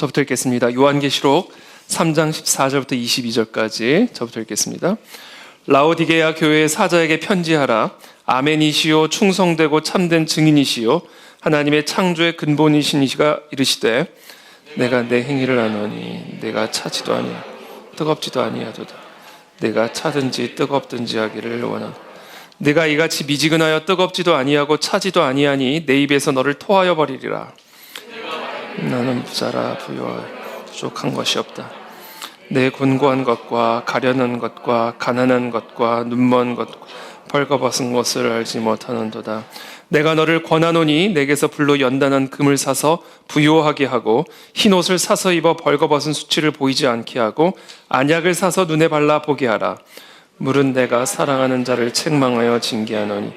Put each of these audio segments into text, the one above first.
저부터 읽겠습니다. 요한계시록 3장 14절부터 22절까지 저부터 읽겠습니다. 라오디게아 교회의 사자에게 편지하라. 아멘이시요 충성되고 참된 증인이시요 하나님의 창조의 근본이신 이시가 이르시되 내가 내 행위를 아노니 내가 차지도 아니하 뜨겁지도 아니하도다. 내가 차든지 뜨겁든지 하기를 원하노. 내가 이같이 미지근하여 뜨겁지도 아니하고 차지도 아니하니 내 입에서 너를 토하여 버리리라. 나는 부자라 부유하여 부족한 것이 없다. 내 곤고한 것과 가련한 것과 가난한 것과 눈먼 것과 벌거벗은 것을 알지 못하는도다. 내가 너를 권하노니 내게서 불로 연단한 금을 사서 부요하게 하고 흰옷을 사서 입어 벌거벗은 수치를 보이지 않게 하고 안약을 사서 눈에 발라 보게 하라. 물은 내가 사랑하는 자를 책망하여 징계하노니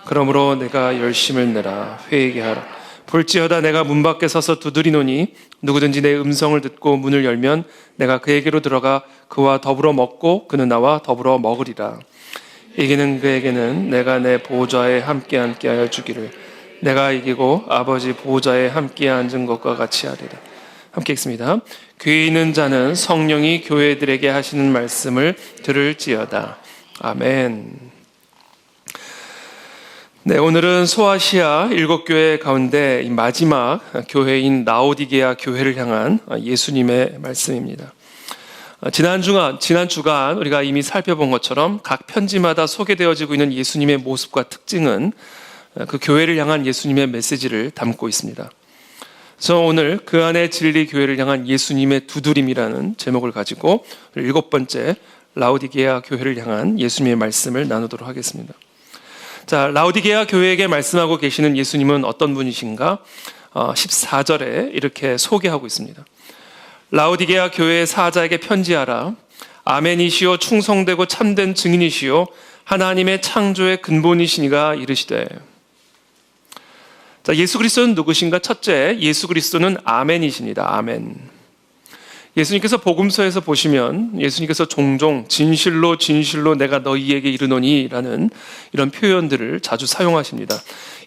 그러므로 내가 열심을 내라 회개게 하라. 볼지어다 내가 문 밖에 서서 두드리노니 누구든지 내 음성을 듣고 문을 열면 내가 그에게로 들어가 그와 더불어 먹고 그는 나와 더불어 먹으리라. 이기는 그에게는 내가 내 보좌에 함께 하여 주기를 내가 이기고 아버지 보좌에 함께 앉은 것과 같이 하리라. 함께 읽습니다. 귀 있는 자는 성령이 교회들에게 하시는 말씀을 들을지어다. 아멘. 네, 오늘은 소아시아 7교회 가운데 마지막 교회인 라오디게아 교회를 향한 예수님의 말씀입니다. 지난 주간 우리가 이미 살펴본 것처럼 각 편지마다 소개되어지고 있는 예수님의 모습과 특징은 그 교회를 향한 예수님의 메시지를 담고 있습니다. 그래서 오늘 그 안에 진리 교회를 향한 예수님의 두드림이라는 제목을 가지고 7번째 라오디게아 교회를 향한 예수님의 말씀을 나누도록 하겠습니다. 자, 라오디게아 교회에게 말씀하고 계시는 예수님은 어떤 분이신가? 14절에 이렇게 소개하고 있습니다. 라오디게아 교회의 사자에게 편지하라. 아멘이시요 충성되고 참된 증인이시요 하나님의 창조의 근본이시니가 이르시되. 자, 예수 그리스도는 누구신가? 첫째, 예수 그리스도는 아멘이십니다. 아멘. 예수님께서 복음서에서 보시면 예수님께서 종종 진실로 진실로 내가 너희에게 이르노니 라는 이런 표현들을 자주 사용하십니다.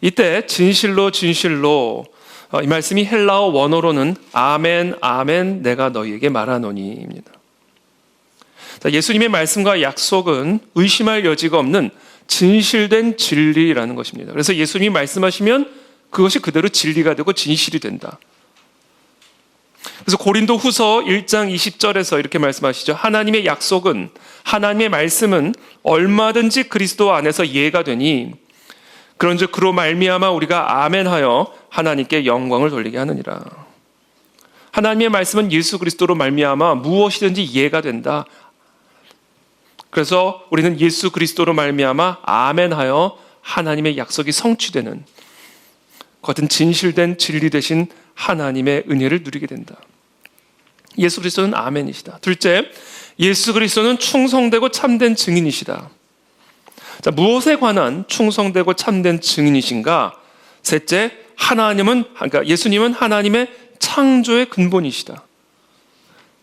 이때 진실로 진실로 이 말씀이 헬라어 원어로는 아멘 아멘 내가 너희에게 말하노니입니다. 예수님의 말씀과 약속은 의심할 여지가 없는 진실된 진리라는 것입니다. 그래서 예수님이 말씀하시면 그것이 그대로 진리가 되고 진실이 된다. 그래서 고린도 후서 1장 20절에서 이렇게 말씀하시죠. 하나님의 약속은, 하나님의 말씀은 얼마든지 그리스도 안에서 이해가 되니 그런즉 그로 말미암아 우리가 아멘하여 하나님께 영광을 돌리게 하느니라. 하나님의 말씀은 예수 그리스도로 말미암아 무엇이든지 이해가 된다. 그래서 우리는 예수 그리스도로 말미암아 아멘하여 하나님의 약속이 성취되는 같은 진실된 진리 되신 하나님의 은혜를 누리게 된다. 예수 그리스도는 아멘이시다. 둘째, 예수 그리스도는 충성되고 참된 증인이시다. 자, 무엇에 관한 충성되고 참된 증인이신가? 셋째, 그러니까 예수님은 하나님의 창조의 근본이시다.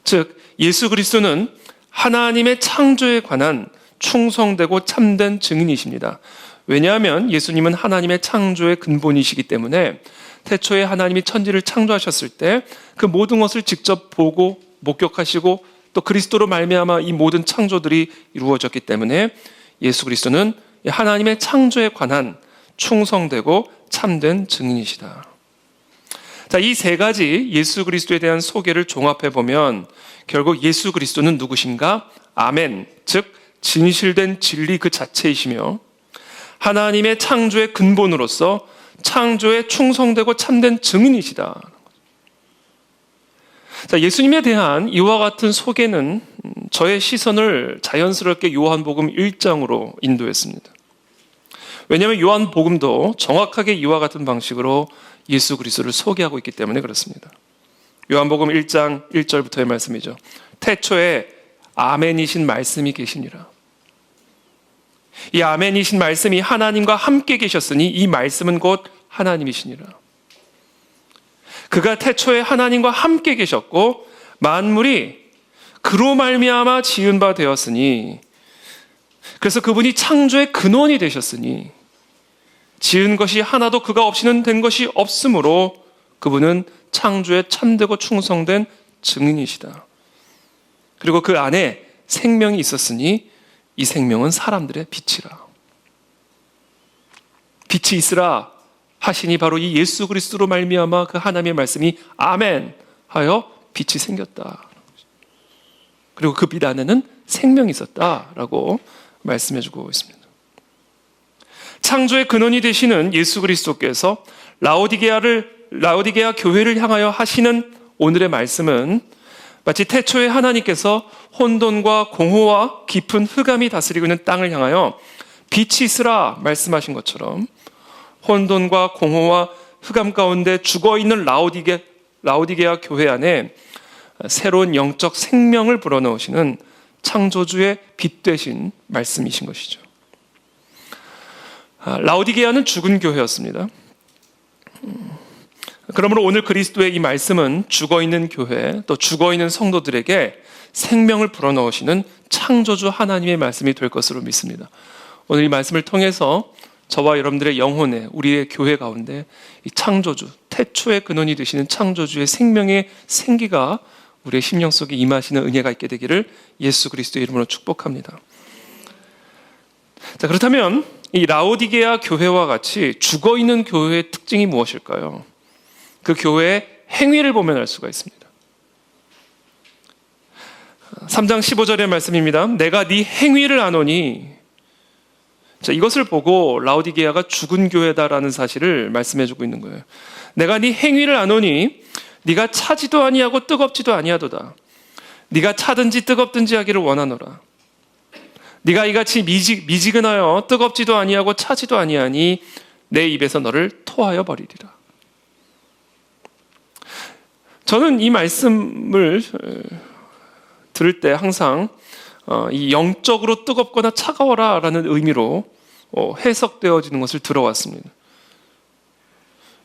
즉, 예수 그리스도는 하나님의 창조에 관한 충성되고 참된 증인이십니다. 왜냐하면 예수님은 하나님의 창조의 근본이시기 때문에 태초에 하나님이 천지를 창조하셨을 때 그 모든 것을 직접 보고 목격하시고 또 그리스도로 말미암아 이 모든 창조들이 이루어졌기 때문에 예수 그리스도는 하나님의 창조에 관한 충성되고 참된 증인이시다. 자, 이 세 가지 예수 그리스도에 대한 소개를 종합해 보면 결국 예수 그리스도는 누구신가? 아멘, 즉 진실된 진리 그 자체이시며 하나님의 창조의 근본으로서 창조에 충성되고 참된 증인이시다. 자, 예수님에 대한 이와 같은 소개는 저의 시선을 자연스럽게 요한복음 1장으로 인도했습니다. 왜냐하면 요한복음도 정확하게 이와 같은 방식으로 예수 그리스도를 소개하고 있기 때문에 그렇습니다. 요한복음 1장 1절부터의 말씀이죠. 태초에 아멘이신 말씀이 계시니라. 이 아멘이신 말씀이 하나님과 함께 계셨으니 이 말씀은 곧 하나님이시니라. 그가 태초에 하나님과 함께 계셨고 만물이 그로 말미암아 지은 바 되었으니 그래서 그분이 창조의 근원이 되셨으니 지은 것이 하나도 그가 없이는 된 것이 없으므로 그분은 창조에 참되고 충성된 증인이시다. 그리고 그 안에 생명이 있었으니 이 생명은 사람들의 빛이라. 빛이 있으라 하시니 바로 이 예수 그리스도로 말미암아 그 하나님의 말씀이 아멘 하여 빛이 생겼다. 그리고 그 빛 안에는 생명이 있었다라고 말씀해주고 있습니다. 창조의 근원이 되시는 예수 그리스도께서 라오디게아 교회를 향하여 하시는 오늘의 말씀은 마치 태초에 하나님께서 혼돈과 공허와 깊은 흑암이 다스리고 있는 땅을 향하여 빛이 있으라 말씀하신 것처럼 혼돈과 공허와 흑암 가운데 죽어있는 라오디게아 교회 안에 새로운 영적 생명을 불어넣으시는 창조주의 빛 되신 말씀이신 것이죠. 라오디게아는 죽은 교회였습니다. 그러므로 오늘 그리스도의 이 말씀은 죽어있는 교회 또 죽어있는 성도들에게 생명을 불어넣으시는 창조주 하나님의 말씀이 될 것으로 믿습니다. 오늘 이 말씀을 통해서 저와 여러분들의 영혼에 우리의 교회 가운데 이 창조주, 태초의 근원이 되시는 창조주의 생명의 생기가 우리의 심령 속에 임하시는 은혜가 있게 되기를 예수 그리스도의 이름으로 축복합니다. 자, 그렇다면 이 라오디게아 교회와 같이 죽어있는 교회의 특징이 무엇일까요? 그 교회의 행위를 보면 알 수가 있습니다. 3장 15절의 말씀입니다. 내가 네 행위를 아노니. 자, 이것을 보고 라오디게아가 죽은 교회다라는 사실을 말씀해주고 있는 거예요. 내가 네 행위를 아노니 네가 차지도 아니하고 뜨겁지도 아니하도다. 네가 차든지 뜨겁든지 하기를 원하노라. 네가 이같이 미지근하여 뜨겁지도 아니하고 차지도 아니하니 내 입에서 너를 토하여 버리리라. 저는 이 말씀을 들을 때 항상 이 영적으로 뜨겁거나 차가워라 라는 의미로 해석되어지는 것을 들어왔습니다.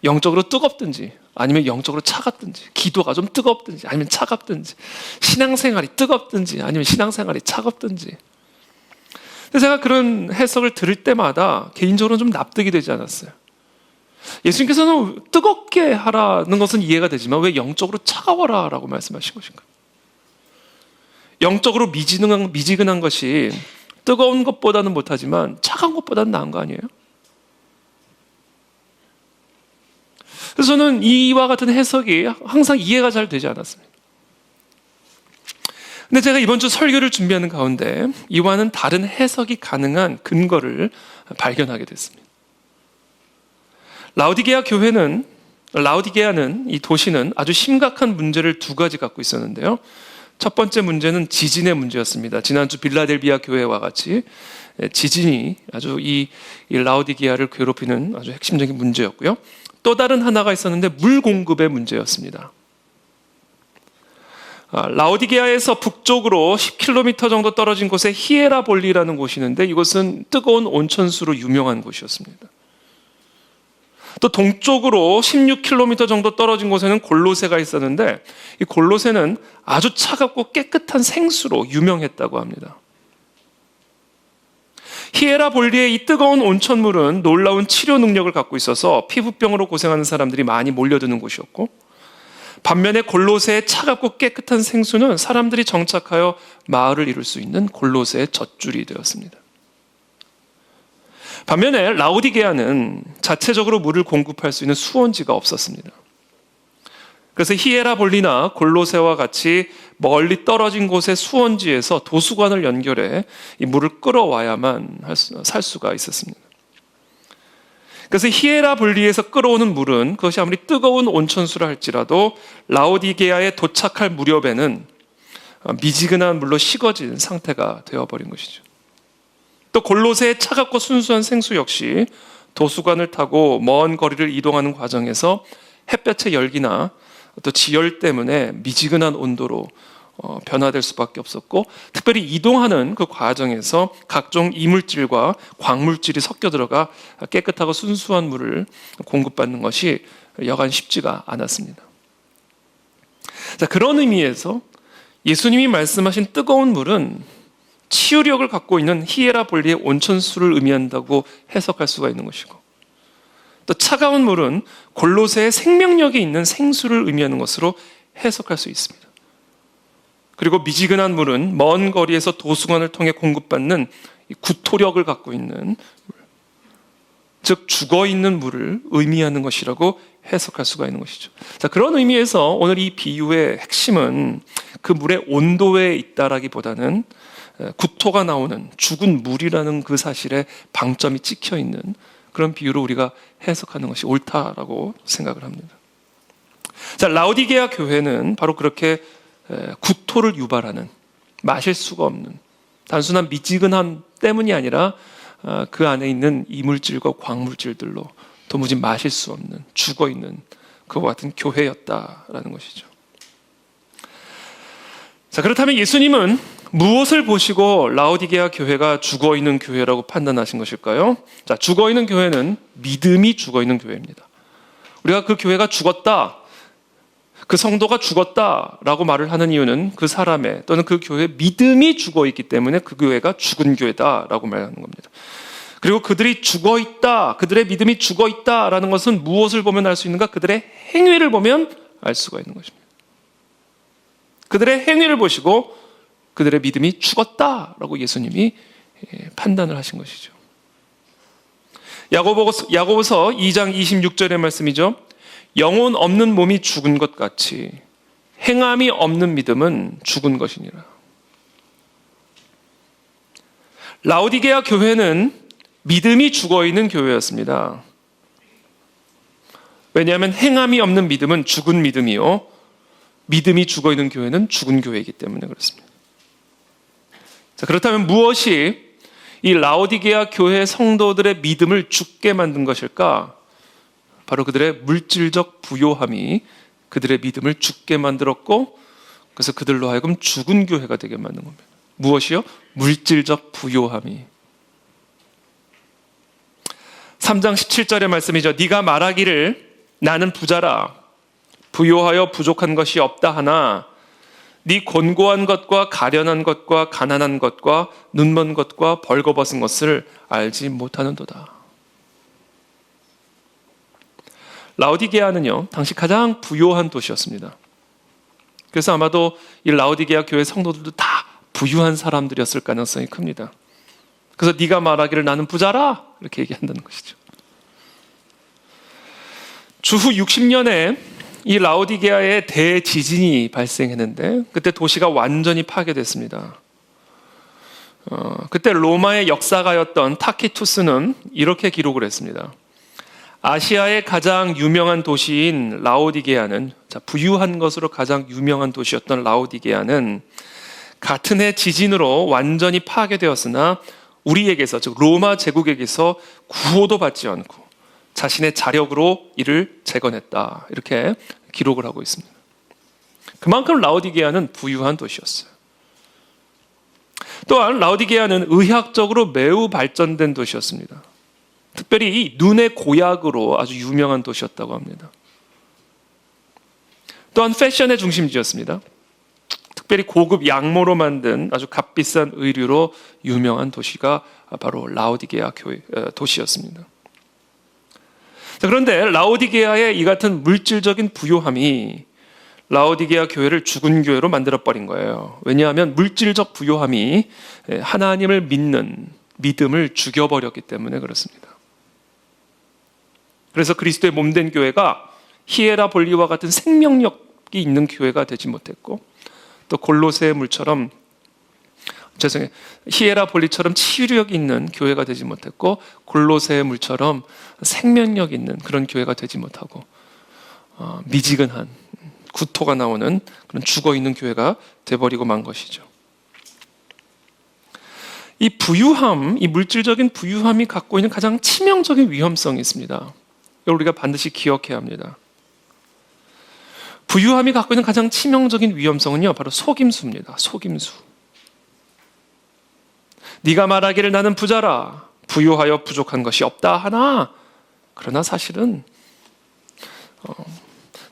영적으로 뜨겁든지 아니면 영적으로 차갑든지, 기도가 좀 뜨겁든지 아니면 차갑든지, 신앙생활이 뜨겁든지 아니면 신앙생활이 차갑든지. 근데 제가 그런 해석을 들을 때마다 개인적으로 좀 납득이 되지 않았어요. 예수님께서는 뜨겁게 하라는 것은 이해가 되지만 왜 영적으로 차가워라 라고 말씀하신 것인가? 영적으로 미지근한 것이 뜨거운 것보다는 못하지만 차가운 것보다는 나은 거 아니에요? 그래서 저는 이와 같은 해석이 항상 이해가 잘 되지 않았습니다. 근데 제가 이번 주 설교를 준비하는 가운데 이와는 다른 해석이 가능한 근거를 발견하게 됐습니다. 라오디게아는 이 도시는 아주 심각한 문제를 두 가지 갖고 있었는데요. 첫 번째 문제는 지진의 문제였습니다. 지난주 빌라델비아 교회와 같이 지진이 아주 이 라오디게아를 괴롭히는 아주 핵심적인 문제였고요. 또 다른 하나가 있었는데 물 공급의 문제였습니다. 라오디게아에서 북쪽으로 10km 정도 떨어진 곳에 히에라볼리라는 곳이 있는데 이곳은 뜨거운 온천수로 유명한 곳이었습니다. 또 동쪽으로 16km 정도 떨어진 곳에는 골로새가 있었는데 이 골로새는 아주 차갑고 깨끗한 생수로 유명했다고 합니다. 히에라볼리의 이 뜨거운 온천물은 놀라운 치료 능력을 갖고 있어서 피부병으로 고생하는 사람들이 많이 몰려드는 곳이었고, 반면에 골로새의 차갑고 깨끗한 생수는 사람들이 정착하여 마을을 이룰 수 있는 골로새의 젖줄이 되었습니다. 반면에 라오디게아는 자체적으로 물을 공급할 수 있는 수원지가 없었습니다. 그래서 히에라볼리나 골로새와 같이 멀리 떨어진 곳의 수원지에서 도수관을 연결해 이 물을 끌어와야만 살 수가 있었습니다. 그래서 히에라볼리에서 끌어오는 물은 그것이 아무리 뜨거운 온천수라 할지라도 라오디게아에 도착할 무렵에는 미지근한 물로 식어진 상태가 되어버린 것이죠. 또 골로새의 차갑고 순수한 생수 역시 도수관을 타고 먼 거리를 이동하는 과정에서 햇볕의 열기나 또 지열 때문에 미지근한 온도로 변화될 수밖에 없었고, 특별히 이동하는 그 과정에서 각종 이물질과 광물질이 섞여 들어가 깨끗하고 순수한 물을 공급받는 것이 여간 쉽지가 않았습니다. 자, 그런 의미에서 예수님이 말씀하신 뜨거운 물은 치유력을 갖고 있는 히에라볼리의 온천수를 의미한다고 해석할 수가 있는 것이고, 또 차가운 물은 골로새의 생명력이 있는 생수를 의미하는 것으로 해석할 수 있습니다. 그리고 미지근한 물은 먼 거리에서 도수관을 통해 공급받는 구토력을 갖고 있는, 즉 죽어있는 물을 의미하는 것이라고 해석할 수가 있는 것이죠. 자, 그런 의미에서 오늘 이 비유의 핵심은 그 물의 온도에 있다라기보다는 구토가 나오는 죽은 물이라는 그 사실에 방점이 찍혀 있는 그런 비유로 우리가 해석하는 것이 옳다라고 생각을 합니다. 자, 라오디게아 교회는 바로 그렇게 구토를 유발하는, 마실 수가 없는, 단순한 미지근함 때문이 아니라 그 안에 있는 이물질과 광물질들로 도무지 마실 수 없는, 죽어있는 그와 같은 교회였다라는 것이죠. 자, 그렇다면 예수님은 무엇을 보시고 라오디게아 교회가 죽어있는 교회라고 판단하신 것일까요? 자, 죽어있는 교회는 믿음이 죽어있는 교회입니다. 우리가 그 교회가 죽었다, 그 성도가 죽었다라고 말을 하는 이유는 그 사람의 또는 그 교회의 믿음이 죽어있기 때문에 그 교회가 죽은 교회다라고 말하는 겁니다. 그리고 그들이 죽어있다, 그들의 믿음이 죽어있다라는 것은 무엇을 보면 알 수 있는가? 그들의 행위를 보면 알 수가 있는 것입니다. 그들의 행위를 보시고 그들의 믿음이 죽었다라고 예수님이 판단을 하신 것이죠. 야고보서 2장 26절의 말씀이죠. 영혼 없는 몸이 죽은 것 같이 행함이 없는 믿음은 죽은 것이니라. 라오디게아 교회는 믿음이 죽어있는 교회였습니다. 왜냐하면 행함이 없는 믿음은 죽은 믿음이요, 믿음이 죽어있는 교회는 죽은 교회이기 때문에 그렇습니다. 자, 그렇다면 무엇이 이 라오디게아 교회 성도들의 믿음을 죽게 만든 것일까? 바로 그들의 물질적 부요함이 그들의 믿음을 죽게 만들었고, 그래서 그들로 하여금 죽은 교회가 되게 만든 겁니다. 무엇이요? 물질적 부요함이. 3장 17절의 말씀이죠. 네가 말하기를 나는 부자라, 부요하여 부족한 것이 없다 하나 네 곤고한 것과 가련한 것과 가난한 것과 눈먼 것과 벌거벗은 것을 알지 못하는도다. 라오디게아는요, 당시 가장 부유한 도시였습니다. 그래서 아마도 이 라오디게아 교회 성도들도 다 부유한 사람들이었을 가능성이 큽니다. 그래서 네가 말하기를 나는 부자라 이렇게 얘기한다는 것이죠. 주후 60년에 이 라오디게아에 대지진이 발생했는데 그때 도시가 완전히 파괴됐습니다. 그때 로마의 역사가였던 타키투스는 이렇게 기록을 했습니다. 아시아의 가장 유명한 도시인 라오디게아는, 부유한 것으로 가장 유명한 도시였던 라오디게아는 같은 해 지진으로 완전히 파괴되었으나 우리에게서, 즉 로마 제국에게서 구호도 받지 않고 자신의 자력으로 이를 재건했다, 이렇게 기록을 하고 있습니다. 그만큼 라오디게아는 부유한 도시였어요. 또한 라오디게아는 의학적으로 매우 발전된 도시였습니다. 특별히 이 눈의 고약으로 아주 유명한 도시였다고 합니다. 또한 패션의 중심지였습니다. 특별히 고급 양모로 만든 아주 값비싼 의류로 유명한 도시가 바로 라오디게아 도시였습니다. 자, 그런데 라오디게아의 이 같은 물질적인 부요함이 라오디게아 교회를 죽은 교회로 만들어버린 거예요. 왜냐하면 물질적 부요함이 하나님을 믿는 믿음을 죽여버렸기 때문에 그렇습니다. 그래서 그리스도의 몸된 교회가 히에라볼리와 같은 생명력이 있는 교회가 되지 못했고, 또 골로새의 물처럼, 히에라볼리처럼 치유력이 있는 교회가 되지 못했고, 골로새의 물처럼 생명력 있는 그런 교회가 되지 못하고, 미지근한 구토가 나오는 그런 죽어있는 교회가 돼버리고 만 것이죠. 이 부유함, 이 물질적인 부유함이 갖고 있는 가장 치명적인 위험성이 있습니다. 이걸 우리가 반드시 기억해야 합니다. 부유함이 갖고 있는 가장 치명적인 위험성은요, 바로 속임수입니다. 속임수. 네가 말하기를 나는 부자라, 부유하여 부족한 것이 없다 하나, 그러나 사실은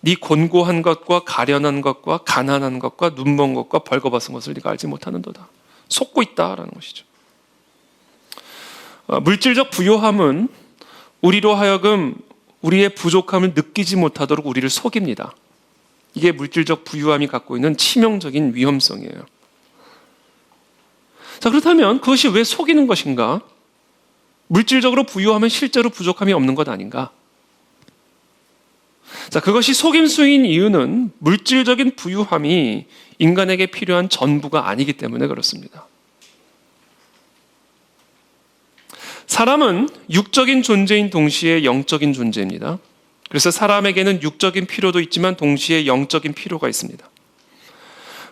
네 곤고한 것과 가련한 것과 가난한 것과 눈먼 것과 벌거벗은 것을 네가 알지 못하는도다. 속고 있다라는 것이죠. 물질적 부요함은 우리로 하여금 우리의 부족함을 느끼지 못하도록 우리를 속입니다. 이게 물질적 부유함이 갖고 있는 치명적인 위험성이에요. 자, 그렇다면 그것이 왜 속이는 것인가? 물질적으로 부유하면 실제로 부족함이 없는 것 아닌가? 자, 그것이 속임수인 이유는 물질적인 부유함이 인간에게 필요한 전부가 아니기 때문에 그렇습니다. 사람은 육적인 존재인 동시에 영적인 존재입니다. 그래서 사람에게는 육적인 필요도 있지만 동시에 영적인 필요가 있습니다.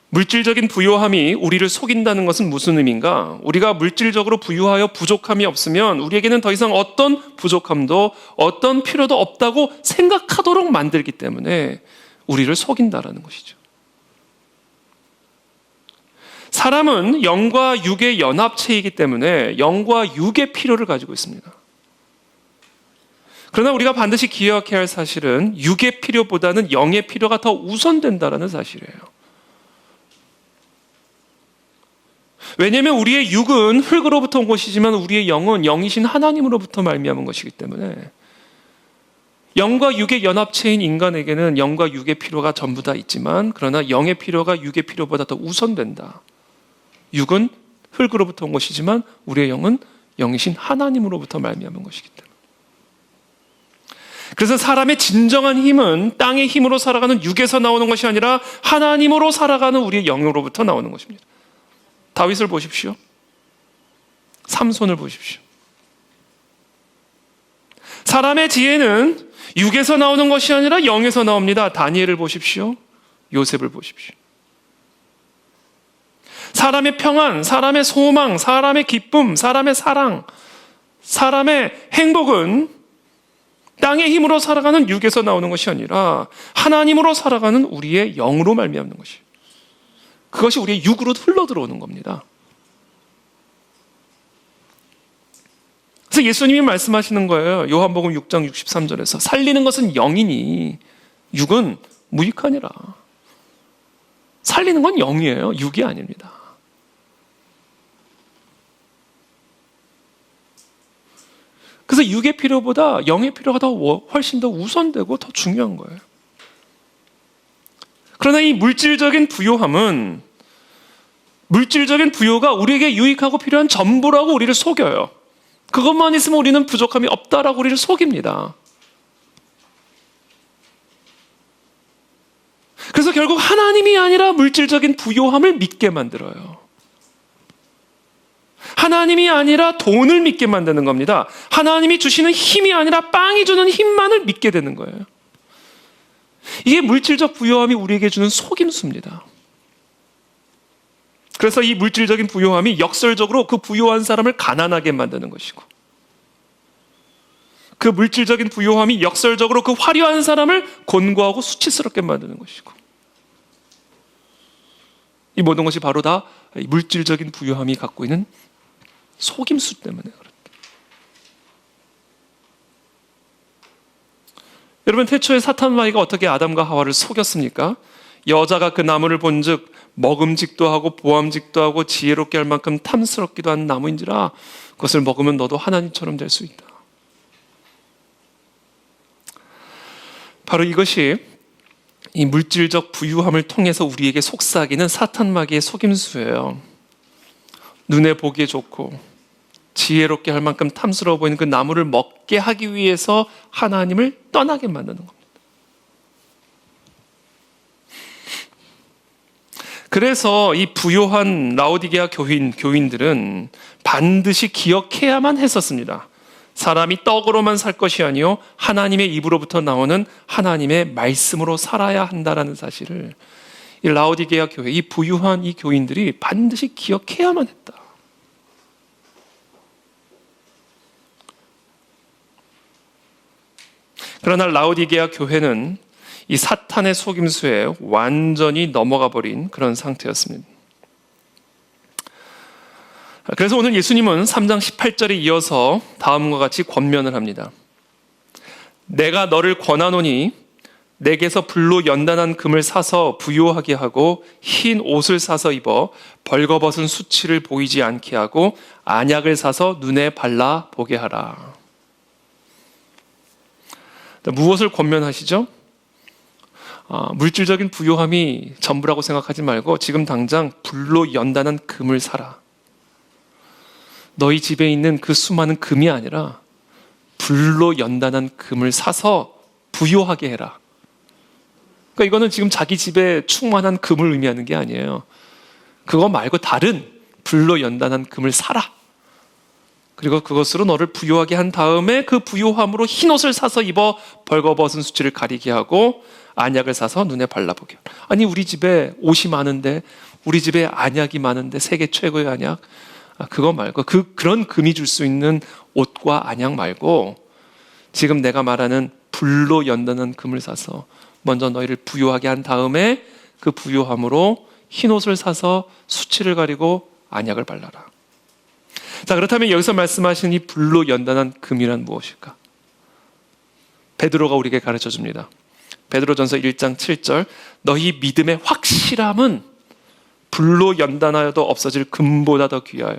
물질적인 부유함이 우리를 속인다는 것은 무슨 의미인가? 우리가 물질적으로 부유하여 부족함이 없으면 우리에게는 더 이상 어떤 부족함도 어떤 필요도 없다고 생각하도록 만들기 때문에 우리를 속인다라는 것이죠. 사람은 영과 육의 연합체이기 때문에 영과 육의 필요를 가지고 있습니다. 그러나 우리가 반드시 기억해야 할 사실은 육의 필요보다는 영의 필요가 더 우선된다는 사실이에요. 왜냐하면 우리의 육은 흙으로부터 온 것이지만 우리의 영은 영이신 하나님으로부터 말미암은 것이기 때문에 영과 육의 연합체인 인간에게는 영과 육의 필요가 전부 다 있지만 그러나 영의 필요가 육의 필요보다 더 우선된다. 육은 흙으로부터 온 것이지만 우리의 영은 영이신 하나님으로부터 말미암은 것이기 때문에. 그래서 사람의 진정한 힘은 땅의 힘으로 살아가는 육에서 나오는 것이 아니라 하나님으로 살아가는 우리의 영으로부터 나오는 것입니다. 다윗을 보십시오. 삼손을 보십시오. 사람의 지혜는 육에서 나오는 것이 아니라 영에서 나옵니다. 다니엘을 보십시오. 요셉을 보십시오. 사람의 평안, 사람의 소망, 사람의 기쁨, 사람의 사랑, 사람의 행복은 땅의 힘으로 살아가는 육에서 나오는 것이 아니라 하나님으로 살아가는 우리의 영으로 말미암는 것이에요. 그것이 우리의 육으로 흘러들어오는 겁니다. 그래서 예수님이 말씀하시는 거예요. 요한복음 6장 63절에서 살리는 것은 영이니 육은 무익하니라. 살리는 건 영이에요. 육이 아닙니다. 그래서 육의 필요보다 영의 필요가 훨씬 더 우선되고 더 중요한 거예요. 그러나 이 물질적인 부요함은 물질적인 부요가 우리에게 유익하고 필요한 전부라고 우리를 속여요. 그것만 있으면 우리는 부족함이 없다라고 우리를 속입니다. 그래서 결국 하나님이 아니라 물질적인 부요함을 믿게 만들어요. 하나님이 아니라 돈을 믿게 만드는 겁니다. 하나님이 주시는 힘이 아니라 빵이 주는 힘만을 믿게 되는 거예요. 이게 물질적 부요함이 우리에게 주는 속임수입니다. 그래서 이 물질적인 부요함이 역설적으로 그 부요한 사람을 가난하게 만드는 것이고 그 물질적인 부요함이 역설적으로 그 화려한 사람을 곤고하고 수치스럽게 만드는 것이고 이 모든 것이 바로 다 물질적인 부요함이 갖고 있는 속임수 때문에 그렇다. 여러분, 태초에 사탄 마귀가 어떻게 아담과 하와를 속였습니까? 여자가 그 나무를 본즉 먹음직도 하고 보암직도 하고 지혜롭게 할 만큼 탐스럽기도 한 나무인지라 그것을 먹으면 너도 하나님처럼 될 수 있다. 바로 이것이 이 물질적 부유함을 통해서 우리에게 속삭이는 사탄 마귀의 속임수예요. 눈에 보기에 좋고 지혜롭게 할 만큼 탐스러워 보이는 그 나무를 먹게 하기 위해서 하나님을 떠나게 만드는 겁니다. 그래서 이 부요한 라오디게아 교인들은 반드시 기억해야만 했었습니다. 사람이 떡으로만 살 것이 아니요 하나님의 입으로부터 나오는 하나님의 말씀으로 살아야 한다라는 사실을 이 라오디게아 교회, 이 부유한 이 교인들이 반드시 기억해야만 했다. 그러나 라오디게아 교회는 이 사탄의 속임수에 완전히 넘어가 버린 그런 상태였습니다. 그래서 오늘 예수님은 3장 18절에 이어서 다음과 같이 권면을 합니다. 내가 너를 권하노니 내게서 불로 연단한 금을 사서 부요하게 하고 흰 옷을 사서 입어 벌거벗은 수치를 보이지 않게 하고 안약을 사서 눈에 발라 보게 하라. 무엇을 권면하시죠? 물질적인 부요함이 전부라고 생각하지 말고 지금 당장 불로 연단한 금을 사라. 너희 집에 있는 그 수많은 금이 아니라 불로 연단한 금을 사서 부요하게 해라. 그러니까 이거는 지금 자기 집에 충만한 금을 의미하는 게 아니에요. 그거 말고 다른 불로 연단한 금을 사라. 그리고 그것으로 너를 부요하게 한 다음에 그 부요함으로 흰옷을 사서 입어 벌거벗은 수치를 가리게 하고 안약을 사서 눈에 발라보게. 아니 우리 집에 옷이 많은데, 우리 집에 안약이 많은데, 세계 최고의 안약, 그거 말고 그런 금이 줄 수 있는 옷과 안약 말고 지금 내가 말하는 불로 연단한 금을 사서 먼저 너희를 부요하게 한 다음에 그 부요함으로 흰옷을 사서 수치를 가리고 안약을 발라라. 자, 그렇다면 여기서 말씀하신 이 불로 연단한 금이란 무엇일까? 베드로가 우리에게 가르쳐 줍니다. 베드로전서 1장 7절, 너희 믿음의 확실함은 불로 연단하여도 없어질 금보다 더 귀하여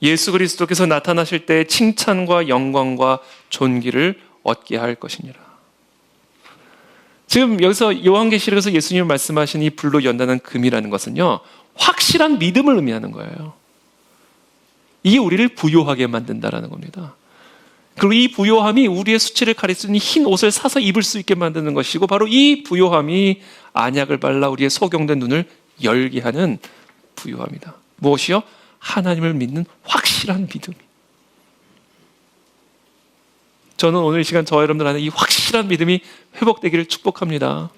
예수 그리스도께서 나타나실 때 칭찬과 영광과 존귀를 얻게 할 것이니라. 지금 여기서 요한계시록에서 예수님이 말씀하신 이 불로 연단한 금이라는 것은요, 확실한 믿음을 의미하는 거예요. 이게 우리를 부요하게 만든다라는 겁니다. 그리고 이 부요함이 우리의 수치를 가릴 수 있는 흰 옷을 사서 입을 수 있게 만드는 것이고, 바로 이 부요함이 안약을 발라 우리의 소경된 눈을 열게 하는 부요함이다. 무엇이요? 하나님을 믿는 확실한 믿음. 저는 오늘 이 시간 저와 여러분들 안에 이 확실한 믿음이 회복되기를 축복합니다.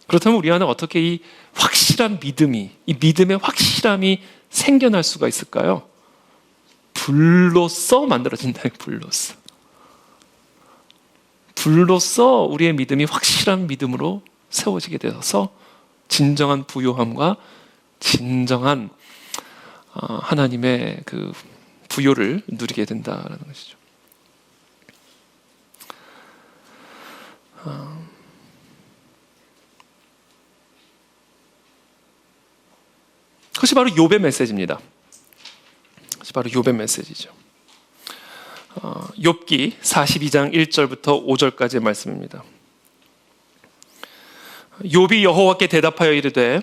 그렇다면 우리 안에 어떻게 이 확실한 믿음이, 이 믿음의 확실함이 생겨날 수가 있을까요? 불로써 만들어진다. 불로써. 불로써 우리의 믿음이 확실한 믿음으로 세워지게 되어서 진정한 부요함과 진정한 하나님의 그 부요를 누리게 된다라는 것이죠. 그것이 바로 욥의 메시지입니다. 그것이 바로 욥의 메시지죠. 욥기 42장 1절부터 5절까지의 말씀입니다. 욥이 여호와께 대답하여 이르되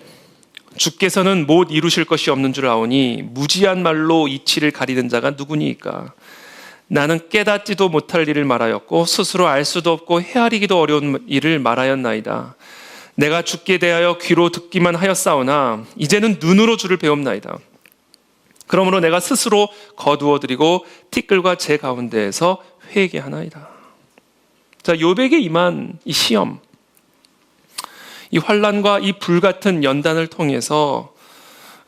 주께서는 못 이루실 것이 없는 줄 아오니 무지한 말로 이치를 가리는 자가 누구니이까. 나는 깨닫지도 못할 일을 말하였고 스스로 알 수도 없고 헤아리기도 어려운 일을 말하였나이다. 내가 주께 대하여 귀로 듣기만 하였사오나 이제는 눈으로 주를 배웁나이다. 그러므로 내가 스스로 거두어드리고 티끌과 제 가운데에서 회개하나이다. 자, 욥에게 임한 이 시험, 이 환난과 이 불같은 연단을 통해서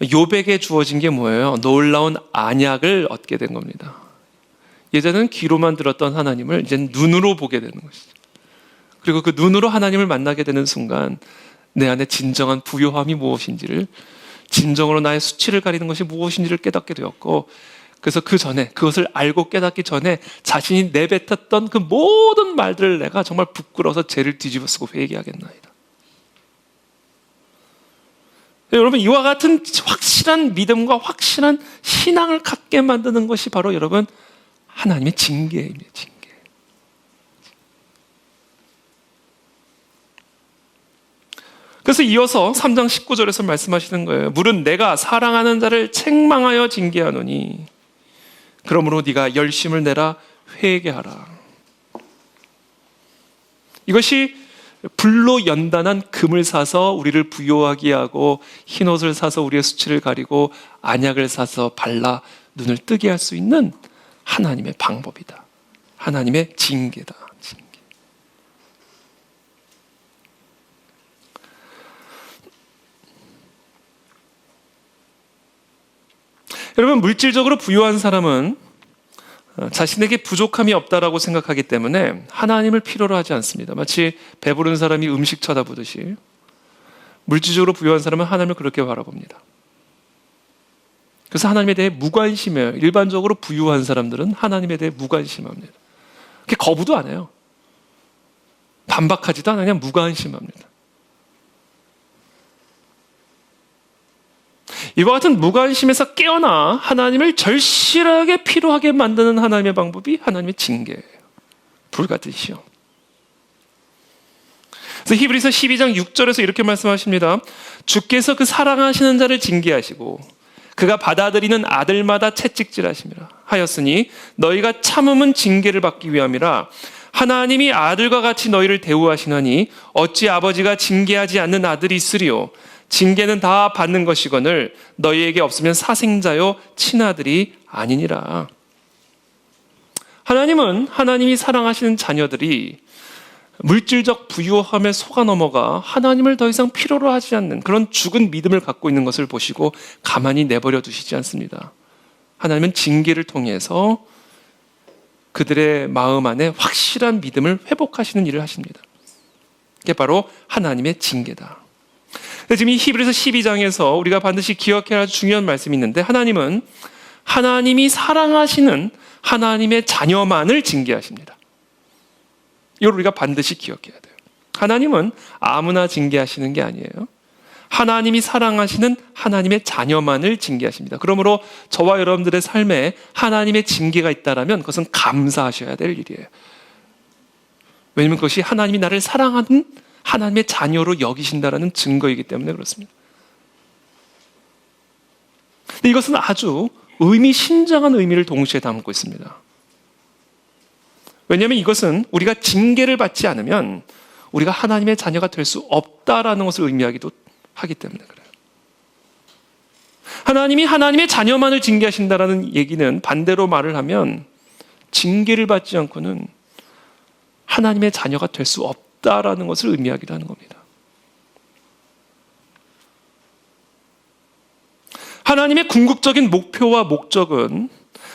욥에게 주어진 게 뭐예요? 놀라운 안약을 얻게 된 겁니다. 예전에는 귀로만 들었던 하나님을 이제는 눈으로 보게 되는 것이죠. 그리고 그 눈으로 하나님을 만나게 되는 순간 내 안에 진정한 부요함이 무엇인지를, 진정으로 나의 수치를 가리는 것이 무엇인지를 깨닫게 되었고, 그래서 그 전에, 그것을 알고 깨닫기 전에 자신이 내뱉었던 그 모든 말들을 내가 정말 부끄러워서 죄를 뒤집어 쓰고 회개하겠나이다. 여러분, 이와 같은 확실한 믿음과 확실한 신앙을 갖게 만드는 것이 바로 여러분 하나님의 징계입니다. 징계. 그래서 이어서 3장 19절에서 말씀하시는 거예요. 물은 내가 사랑하는 자를 책망하여 징계하노니 그러므로 네가 열심을 내라 회개하라. 이것이 불로 연단한 금을 사서 우리를 부요하게 하고 흰옷을 사서 우리의 수치를 가리고 안약을 사서 발라 눈을 뜨게 할 수 있는 하나님의 방법이다. 하나님의 징계다. 징계. 여러분, 물질적으로 부유한 사람은 자신에게 부족함이 없다라고 생각하기 때문에 하나님을 필요로 하지 않습니다. 마치 배부른 사람이 음식 쳐다보듯이 물질적으로 부유한 사람은 하나님을 그렇게 바라봅니다. 그래서 하나님에 대해 무관심해요. 일반적으로 부유한 사람들은 하나님에 대해 무관심합니다. 그게 거부도 안 해요. 반박하지도 않아요. 그냥 무관심합니다. 이와 같은 무관심에서 깨어나 하나님을 절실하게 필요하게 만드는 하나님의 방법이 하나님의 징계예요. 불같으시오. 그래서 히브리서 12장 6절에서 이렇게 말씀하십니다. 주께서 그 사랑하시는 자를 징계하시고 그가 받아들이는 아들마다 채찍질하심이라 하였으니 너희가 참음은 징계를 받기 위함이라. 하나님이 아들과 같이 너희를 대우하시나니 어찌 아버지가 징계하지 않는 아들이 있으리요. 징계는 다 받는 것이거늘 너희에게 없으면 사생자요 친아들이 아니니라. 하나님은 하나님이 사랑하시는 자녀들이 물질적 부유함에 속아 넘어가 하나님을 더 이상 필요로 하지 않는 그런 죽은 믿음을 갖고 있는 것을 보시고 가만히 내버려 두시지 않습니다. 하나님은 징계를 통해서 그들의 마음 안에 확실한 믿음을 회복하시는 일을 하십니다. 그게 바로 하나님의 징계다. 지금 이 히브리서 12장에서 우리가 반드시 기억해야 할 중요한 말씀이 있는데, 하나님은 하나님이 사랑하시는 하나님의 자녀만을 징계하십니다. 이걸 우리가 반드시 기억해야 돼요. 하나님은 아무나 징계하시는 게 아니에요. 하나님이 사랑하시는 하나님의 자녀만을 징계하십니다. 그러므로 저와 여러분들의 삶에 하나님의 징계가 있다면 그것은 감사하셔야 될 일이에요. 왜냐하면 그것이 하나님이 나를 사랑하는 하나님의 자녀로 여기신다는 증거이기 때문에 그렇습니다. 근데 이것은 아주 의미심장한 의미를 동시에 담고 있습니다. 왜냐하면 이것은 우리가 징계를 받지 않으면 우리가 하나님의 자녀가 될 수 없다라는 것을 의미하기도 하기 때문에 그래요. 하나님이 하나님의 자녀만을 징계하신다라는 얘기는 반대로 말을 하면 징계를 받지 않고는 하나님의 자녀가 될 수 없다라는 것을 의미하기도 하는 겁니다. 하나님의 궁극적인 목표와 목적은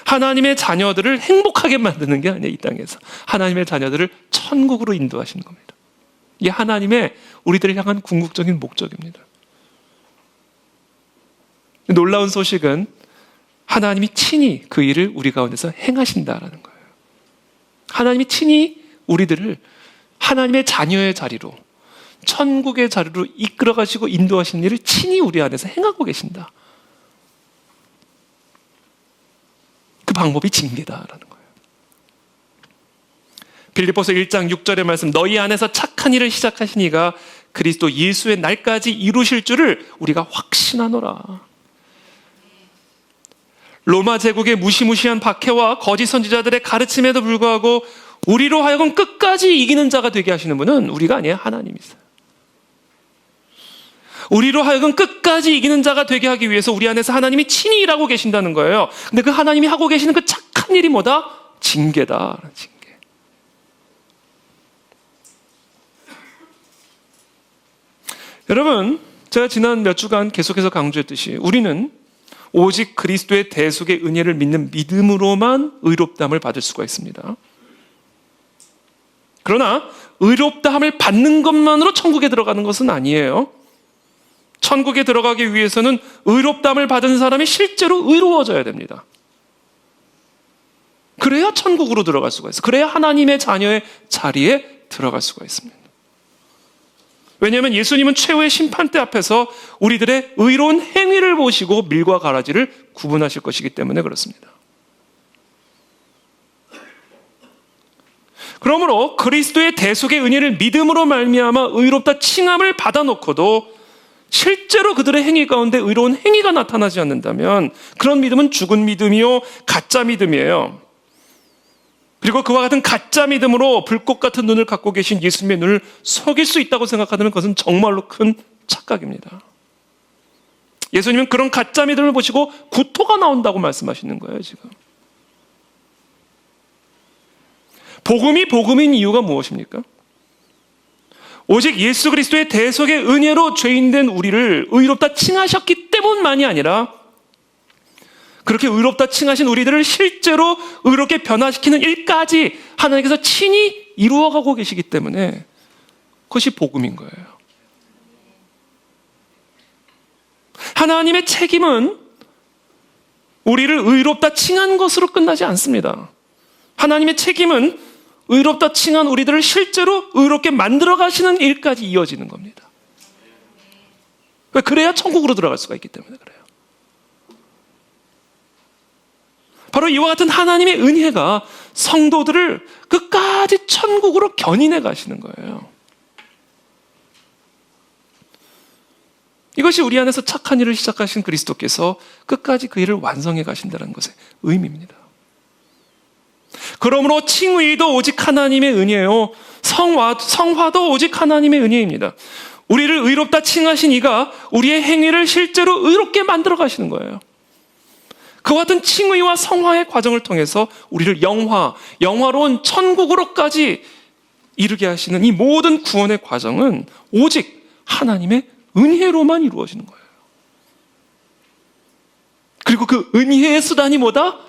하나님의 자녀들을 행복하게 만드는 게 아니에요. 이 땅에서 하나님의 자녀들을 천국으로 인도하시는 겁니다. 이게 하나님의 우리들을 향한 궁극적인 목적입니다. 놀라운 소식은 하나님이 친히 그 일을 우리 가운데서 행하신다라는 거예요. 하나님이 친히 우리들을 하나님의 자녀의 자리로, 천국의 자리로 이끌어 가시고 인도하시는 일을 친히 우리 안에서 행하고 계신다. 그 방법이 징계다라는 거예요. 빌립보서 1장 6절의 말씀, 너희 안에서 착한 일을 시작하신 이가 그리스도 예수의 날까지 이루실 줄을 우리가 확신하노라. 로마 제국의 무시무시한 박해와 거짓 선지자들의 가르침에도 불구하고 우리로 하여금 끝까지 이기는 자가 되게 하시는 분은 우리가 아니에요. 하나님이세요. 우리로 하여금 끝까지 이기는 자가 되게 하기 위해서 우리 안에서 하나님이 친히 일하고 계신다는 거예요. 근데 그 하나님이 하고 계시는 그 착한 일이 뭐다? 징계다. 징계. 여러분, 제가 지난 몇 주간 계속해서 강조했듯이 우리는 오직 그리스도의 대속의 은혜를 믿는 믿음으로만 의롭다함을 받을 수가 있습니다. 그러나 의롭다함을 받는 것만으로 천국에 들어가는 것은 아니에요. 천국에 들어가기 위해서는 의롭다함을 받은 사람이 실제로 의로워져야 됩니다. 그래야 천국으로 들어갈 수가 있어요. 그래야 하나님의 자녀의 자리에 들어갈 수가 있습니다. 왜냐하면 예수님은 최후의 심판대 앞에서 우리들의 의로운 행위를 보시고 밀과 가라지를 구분하실 것이기 때문에 그렇습니다. 그러므로 그리스도의 대속의 은혜를 믿음으로 말미암아 의롭다 칭함을 받아놓고도 실제로 그들의 행위 가운데 의로운 행위가 나타나지 않는다면 그런 믿음은 죽은 믿음이요 가짜 믿음이에요. 그리고 그와 같은 가짜 믿음으로 불꽃 같은 눈을 갖고 계신 예수님의 눈을 속일 수 있다고 생각하면 그것은 정말로 큰 착각입니다. 예수님은 그런 가짜 믿음을 보시고 구토가 나온다고 말씀하시는 거예요. 지금 복음인 이유가 무엇입니까? 오직 예수 그리스도의 대속의 은혜로 죄인된 우리를 의롭다 칭하셨기 때문만이 아니라 그렇게 의롭다 칭하신 우리들을 실제로 의롭게 변화시키는 일까지 하나님께서 친히 이루어가고 계시기 때문에 그것이 복음인 거예요. 하나님의 책임은 우리를 의롭다 칭한 것으로 끝나지 않습니다. 하나님의 책임은 의롭다 칭한 우리들을 실제로 의롭게 만들어 가시는 일까지 이어지는 겁니다. 그래야 천국으로 들어갈 수가 있기 때문에 그래요. 바로 이와 같은 하나님의 은혜가 성도들을 끝까지 천국으로 견인해 가시는 거예요. 이것이 우리 안에서 착한 일을 시작하신 그리스도께서 끝까지 그 일을 완성해 가신다는 것의 의미입니다. 그러므로 칭의도 오직 하나님의 은혜요, 성화도 오직 하나님의 은혜입니다. 우리를 의롭다 칭하신 이가 우리의 행위를 실제로 의롭게 만들어 가시는 거예요. 그와 같은 칭의와 성화의 과정을 통해서 우리를 영화로운 천국으로까지 이르게 하시는 이 모든 구원의 과정은 오직 하나님의 은혜로만 이루어지는 거예요. 그리고 그 은혜의 수단이 뭐다?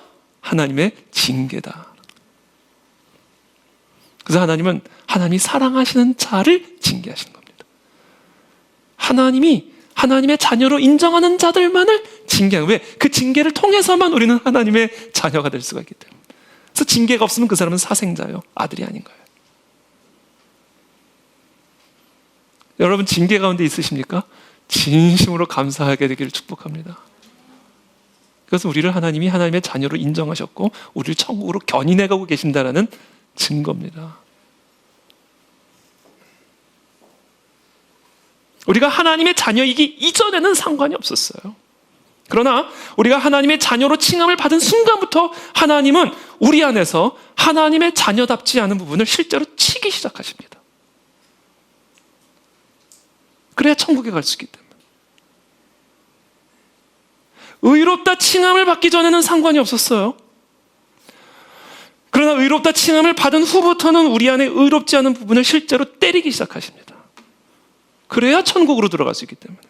하나님의 징계다. 그래서 하나님이 사랑하시는 자를 징계하시는 겁니다. 하나님이 하나님의 자녀로 인정하는 자들만을 징계하는, 왜? 그 징계를 통해서만 우리는 하나님의 자녀가 될 수가 있기 때문에. 그래서 징계가 없으면 그 사람은 사생자요, 아들이 아닌 거예요. 여러분 징계 가운데 있으십니까? 진심으로 감사하게 되기를 축복합니다. 그래서 우리를 하나님이 하나님의 자녀로 인정하셨고 우리를 천국으로 견인해 가고 계신다는 증거입니다. 우리가 하나님의 자녀이기 이전에는 상관이 없었어요. 그러나 우리가 하나님의 자녀로 칭함을 받은 순간부터 하나님은 우리 안에서 하나님의 자녀답지 않은 부분을 실제로 치기 시작하십니다. 그래야 천국에 갈 수 있기 때문에. 의롭다 칭함을 받기 전에는 상관이 없었어요. 그러나 의롭다 칭함을 받은 후부터는 우리 안에 의롭지 않은 부분을 실제로 때리기 시작하십니다. 그래야 천국으로 들어갈 수 있기 때문에.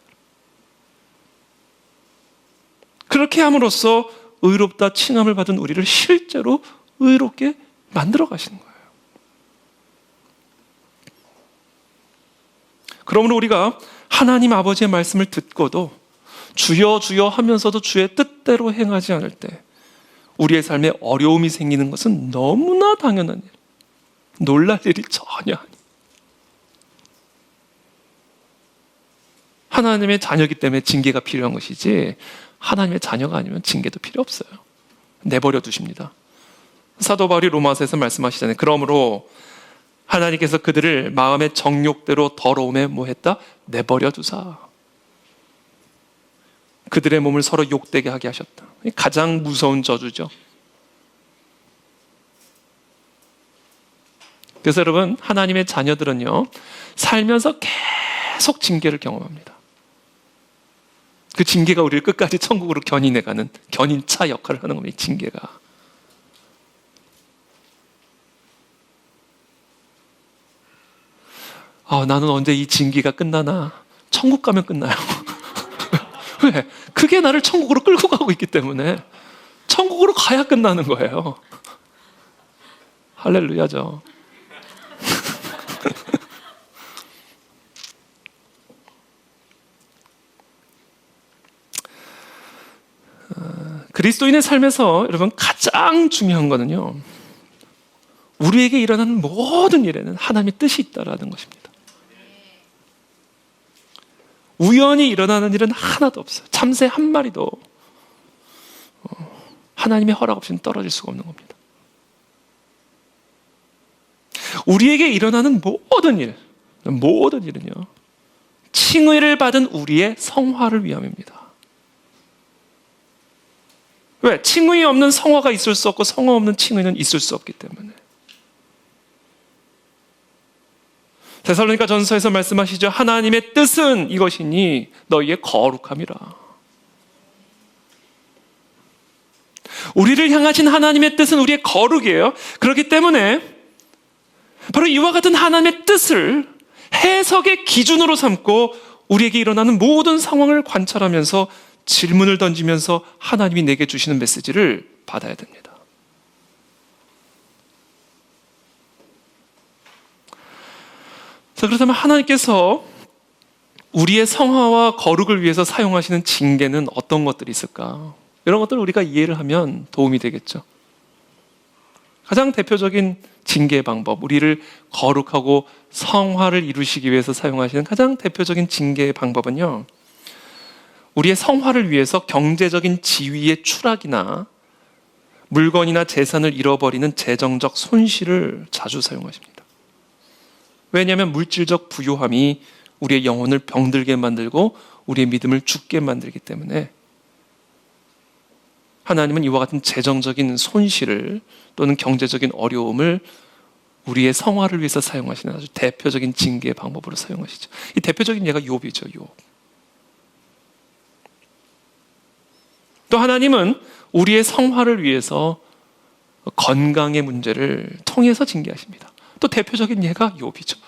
그렇게 함으로써 의롭다 칭함을 받은 우리를 실제로 의롭게 만들어 가시는 거예요. 그러므로 우리가 하나님 아버지의 말씀을 듣고도 주여 주여 하면서도 주의 뜻대로 행하지 않을 때 우리의 삶에 어려움이 생기는 것은 너무나 당연한 일, 놀랄 일이 전혀 아니에요. 하나님의 자녀이기 때문에 징계가 필요한 것이지 하나님의 자녀가 아니면 징계도 필요 없어요. 내버려 두십니다. 사도 바울이 로마서에서 말씀하시잖아요. 그러므로 하나님께서 그들을 마음의 정욕대로 더러움에 뭐했다? 내버려 두사. 그들의 몸을 서로 욕되게 하게 하셨다. 가장 무서운 저주죠. 그래서 여러분, 하나님의 자녀들은요, 살면서 계속 징계를 경험합니다. 그 징계가 우리를 끝까지 천국으로 견인해가는 견인차 역할을 하는 겁니다. 이 징계가. 나는 언제 이 징계가 끝나나? 천국 가면 끝나요. 왜? 그게 나를 천국으로 끌고 가고 있기 때문에 천국으로 가야 끝나는 거예요. 할렐루야죠. 그리스도인의 삶에서 여러분 가장 중요한 거는요, 우리에게 일어나는 모든 일에는 하나님의 뜻이 있다라는 것입니다. 우연히 일어나는 일은 하나도 없어요. 참새 한 마리도 하나님의 허락 없이는 떨어질 수가 없는 겁니다. 우리에게 일어나는 모든 일은요, 칭의를 받은 우리의 성화를 위함입니다. 왜? 칭의 없는 성화가 있을 수 없고 성화 없는 칭의는 있을 수 없기 때문에. 데살로니가 전서에서 말씀하시죠. 하나님의 뜻은 이것이니 너희의 거룩함이라. 우리를 향하신 하나님의 뜻은 우리의 거룩이에요. 그렇기 때문에 바로 이와 같은 하나님의 뜻을 해석의 기준으로 삼고 우리에게 일어나는 모든 상황을 관찰하면서 질문을 던지면서 하나님이 내게 주시는 메시지를 받아야 됩니다. 자, 그렇다면 하나님께서 우리의 성화와 거룩을 위해서 사용하시는 징계는 어떤 것들이 있을까? 이런 것들을 우리가 이해를 하면 도움이 되겠죠. 가장 대표적인 징계의 방법, 우리를 거룩하고 성화를 이루시기 위해서 사용하시는 가장 대표적인 징계의 방법은요, 우리의 성화를 위해서 경제적인 지위의 추락이나 물건이나 재산을 잃어버리는 재정적 손실을 자주 사용하십니다. 왜냐하면 물질적 부요함이 우리의 영혼을 병들게 만들고 우리의 믿음을 죽게 만들기 때문에 하나님은 이와 같은 재정적인 손실을 또는 경제적인 어려움을 우리의 성화를 위해서 사용하시는 아주 대표적인 징계의 방법으로 사용하시죠. 이 대표적인 예가 욥이죠. 욥. 또 하나님은 우리의 성화를 위해서 건강의 문제를 통해서 징계하십니다. 또 대표적인 예가 욥이죠.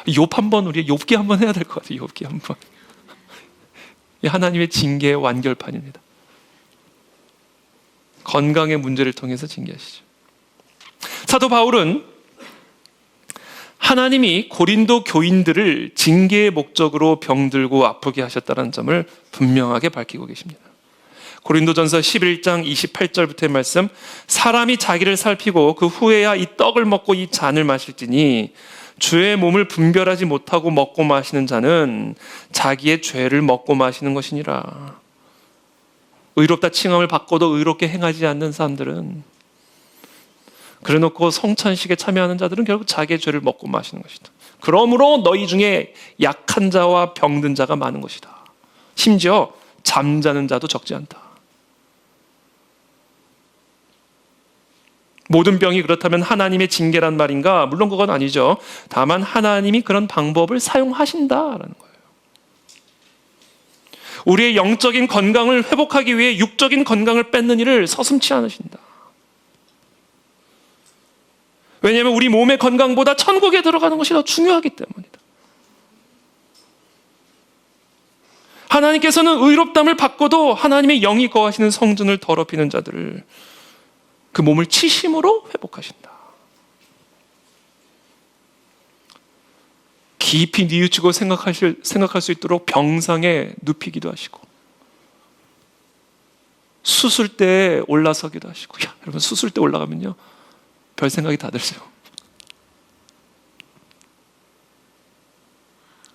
욥 한번 우리 욥기 한번 해야 될 것 같아요. 욥기 한번. 이 하나님의 징계의 완결판입니다. 건강의 문제를 통해서 징계하시죠. 사도 바울은 하나님이 고린도 교인들을 징계의 목적으로 병들고 아프게 하셨다는 점을 분명하게 밝히고 계십니다. 고린도전서 11장 28절부터의 말씀, 사람이 자기를 살피고 그 후에야 이 떡을 먹고 이 잔을 마실지니 주의 몸을 분별하지 못하고 먹고 마시는 자는 자기의 죄를 먹고 마시는 것이니라. 의롭다 칭함을 받고도 의롭게 행하지 않는 사람들은, 그래놓고 성찬식에 참여하는 자들은 결국 자기의 죄를 먹고 마시는 것이다. 그러므로 너희 중에 약한 자와 병든 자가 많은 것이다. 심지어 잠자는 자도 적지 않다. 모든 병이 그렇다면 하나님의 징계란 말인가? 물론 그건 아니죠. 다만 하나님이 그런 방법을 사용하신다라는 거예요. 우리의 영적인 건강을 회복하기 위해 육적인 건강을 뺏는 일을 서슴지 않으신다. 왜냐하면 우리 몸의 건강보다 천국에 들어가는 것이 더 중요하기 때문이다. 하나님께서는 의롭담을 받고도 하나님의 영이 거하시는 성전을 더럽히는 자들을 그 몸을 치심으로 회복하신다. 깊이 뉘우치고 생각할 수 있도록 병상에 눕히기도 하시고, 수술대에 올라서기도 하시고. 야, 여러분, 수술대 올라가면요 별 생각이 다 들죠.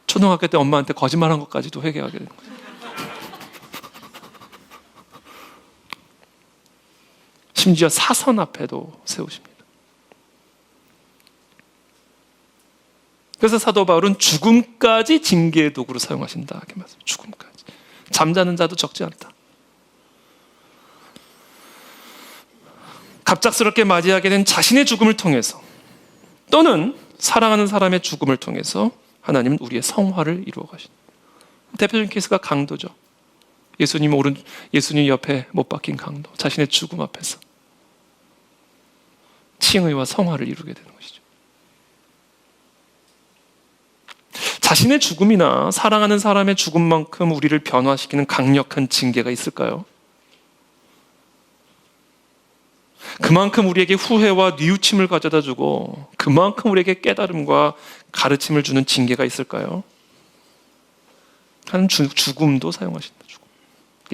초등학교 때 엄마한테 거짓말한 것까지도 회개하게 되는 거죠. 심지어 사선 앞에도 세우십니다. 그래서 사도 바울은 죽음까지 징계의 도구로 사용하신다. 이렇게 말씀합니다. 죽음까지. 잠자는 자도 적지 않다. 갑작스럽게 맞이하게 된 자신의 죽음을 통해서 또는 사랑하는 사람의 죽음을 통해서 하나님은 우리의 성화를 이루어 가신다. 대표적인 케이스가 강도죠. 예수님 옆에 못 박힌 강도. 자신의 죽음 앞에서 칭의와 성화를 이루게 되는 것이죠. 자신의 죽음이나 사랑하는 사람의 죽음만큼 우리를 변화시키는 강력한 징계가 있을까요? 그만큼 우리에게 후회와 뉘우침을 가져다주고 그만큼 우리에게 깨달음과 가르침을 주는 징계가 있을까요? 하는 죽음도 사용하신다. 죽음.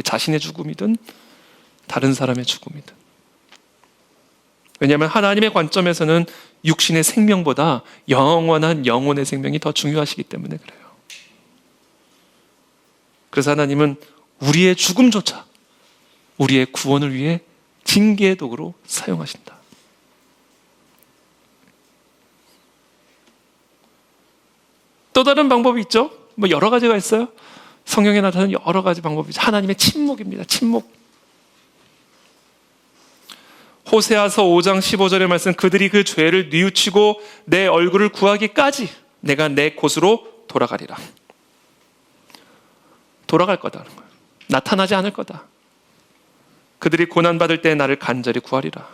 자신의 죽음이든 다른 사람의 죽음이든. 왜냐하면 하나님의 관점에서는 육신의 생명보다 영원한 영혼의 생명이 더 중요하시기 때문에 그래요. 그래서 하나님은 우리의 죽음조차 우리의 구원을 위해 징계의 도구로 사용하신다. 또 다른 방법이 있죠. 여러 가지가 있어요. 성경에 나타나는 여러 가지 방법이 있죠. 하나님의 침묵입니다. 침묵. 호세아서 5장 15절의 말씀, 그들이 그 죄를 뉘우치고 내 얼굴을 구하기까지 내가 내 곳으로 돌아가리라. 돌아갈 거다는 거예요. 나타나지 않을 거다. 그들이 고난받을 때 나를 간절히 구하리라.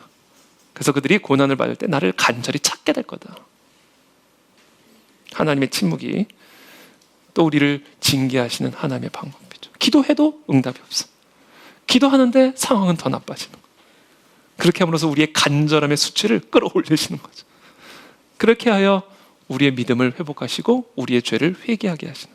그래서 그들이 고난을 받을 때 나를 간절히 찾게 될 거다. 하나님의 침묵이 또 우리를 징계하시는 하나님의 방법이죠. 기도해도 응답이 없어. 기도하는데 상황은 더 나빠지는 거예요. 그렇게 함으로써 우리의 간절함의 수치를 끌어올리시는 거죠. 그렇게 하여 우리의 믿음을 회복하시고 우리의 죄를 회개하게 하시는.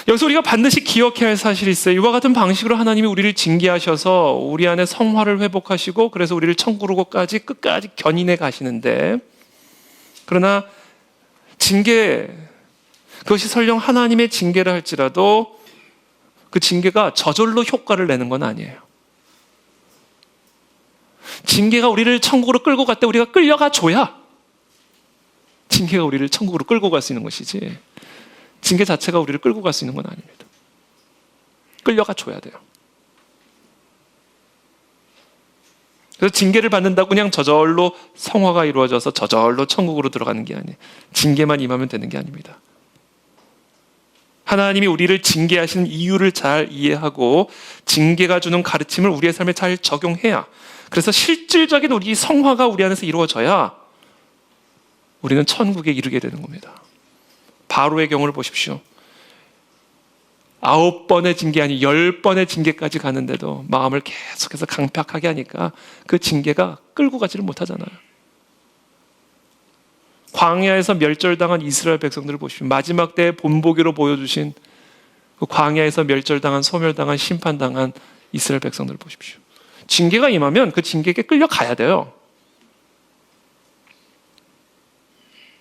여기서 우리가 반드시 기억해야 할 사실이 있어요. 이와 같은 방식으로 하나님이 우리를 징계하셔서 우리 안에 성화를 회복하시고 그래서 우리를 천국으로까지 끝까지 견인해 가시는데, 그러나 징계, 그것이 설령 하나님의 징계를 할지라도 그 그 징계가 저절로 효과를 내는 건 아니에요. 징계가 우리를 천국으로 끌고 갈 때 우리가 끌려가 줘야 징계가 우리를 천국으로 끌고 갈 수 있는 것이지, 징계 자체가 우리를 끌고 갈 수 있는 건 아닙니다. 끌려가 줘야 돼요. 그래서 징계를 받는다고 그냥 저절로 성화가 이루어져서 저절로 천국으로 들어가는 게 아니에요. 징계만 임하면 되는 게 아닙니다. 하나님이 우리를 징계하시는 이유를 잘 이해하고 징계가 주는 가르침을 우리의 삶에 잘 적용해야, 그래서 실질적인 우리 성화가 우리 안에서 이루어져야 우리는 천국에 이르게 되는 겁니다. 바로의 경우를 보십시오. 9번의 징계 아니 10번의 징계까지 가는데도 마음을 계속해서 강팍하게 하니까 그 징계가 끌고 가지를 못하잖아요. 광야에서 멸절당한 이스라엘 백성들을 보십시오. 마지막 때에 본보기로 보여주신 그 광야에서 멸절당한, 소멸당한, 심판당한 이스라엘 백성들을 보십시오. 징계가 임하면 그 징계에게 끌려가야 돼요.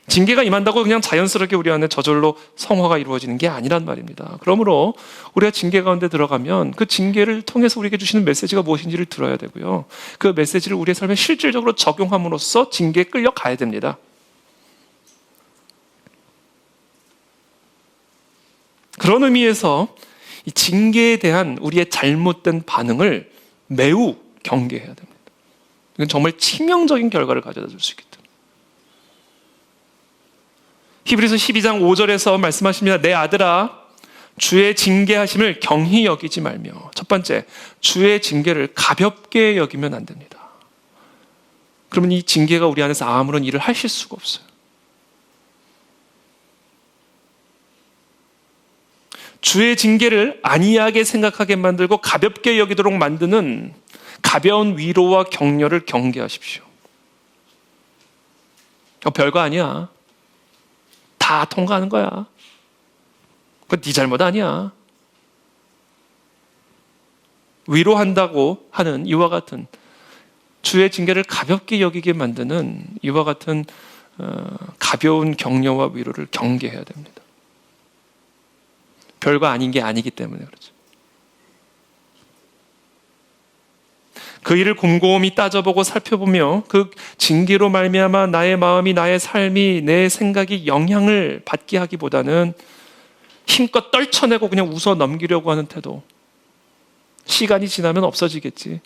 징계가 임한다고 그냥 자연스럽게 우리 안에 저절로 성화가 이루어지는 게 아니란 말입니다. 그러므로 우리가 징계 가운데 들어가면 그 징계를 통해서 우리에게 주시는 메시지가 무엇인지를 들어야 되고요. 그 메시지를 우리의 삶에 실질적으로 적용함으로써 징계에 끌려가야 됩니다. 그런 의미에서 이 징계에 대한 우리의 잘못된 반응을 매우 경계해야 됩니다. 이건 정말 치명적인 결과를 가져다 줄 수 있기 때문에. 히브리서 12장 5절에서 말씀하십니다. 내 아들아, 주의 징계하심을 경히 여기지 말며. 첫 번째, 주의 징계를 가볍게 여기면 안 됩니다. 그러면 이 징계가 우리 안에서 아무런 일을 하실 수가 없어요. 주의 징계를 안이하게 생각하게 만들고 가볍게 여기도록 만드는 가벼운 위로와 격려를 경계하십시오. 별거 아니야. 다 통과하는 거야. 그건 네 잘못 아니야. 위로한다고 하는 이와 같은, 주의 징계를 가볍게 여기게 만드는 이와 같은 가벼운 격려와 위로를 경계해야 됩니다. 별거 아닌 게 아니기 때문에 그렇죠. 그 일을 곰곰이 따져보고 살펴보며 그 징계로 말미암아 나의 마음이, 나의 삶이, 내 생각이 영향을 받게 하기보다는 힘껏 떨쳐내고 그냥 웃어 넘기려고 하는 태도, 시간이 지나면 없어지겠지.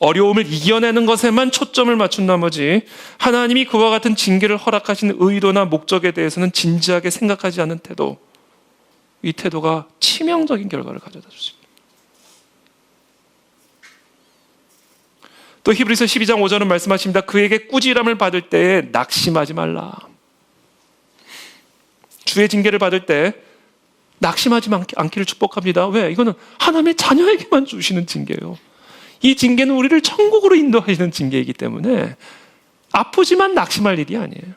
어려움을 이겨내는 것에만 초점을 맞춘 나머지 하나님이 그와 같은 징계를 허락하신 의도나 목적에 대해서는 진지하게 생각하지 않는 태도, 이 태도가 치명적인 결과를 가져다 줄 수 있습니다. 또 히브리서 12장 5절은 말씀하십니다. 그에게 꾸지람을 받을 때에 낙심하지 말라. 주의 징계를 받을 때 낙심하지 않기를 축복합니다. 왜? 이거는 하나님의 자녀에게만 주시는 징계예요. 이 징계는 우리를 천국으로 인도하시는 징계이기 때문에 아프지만 낙심할 일이 아니에요.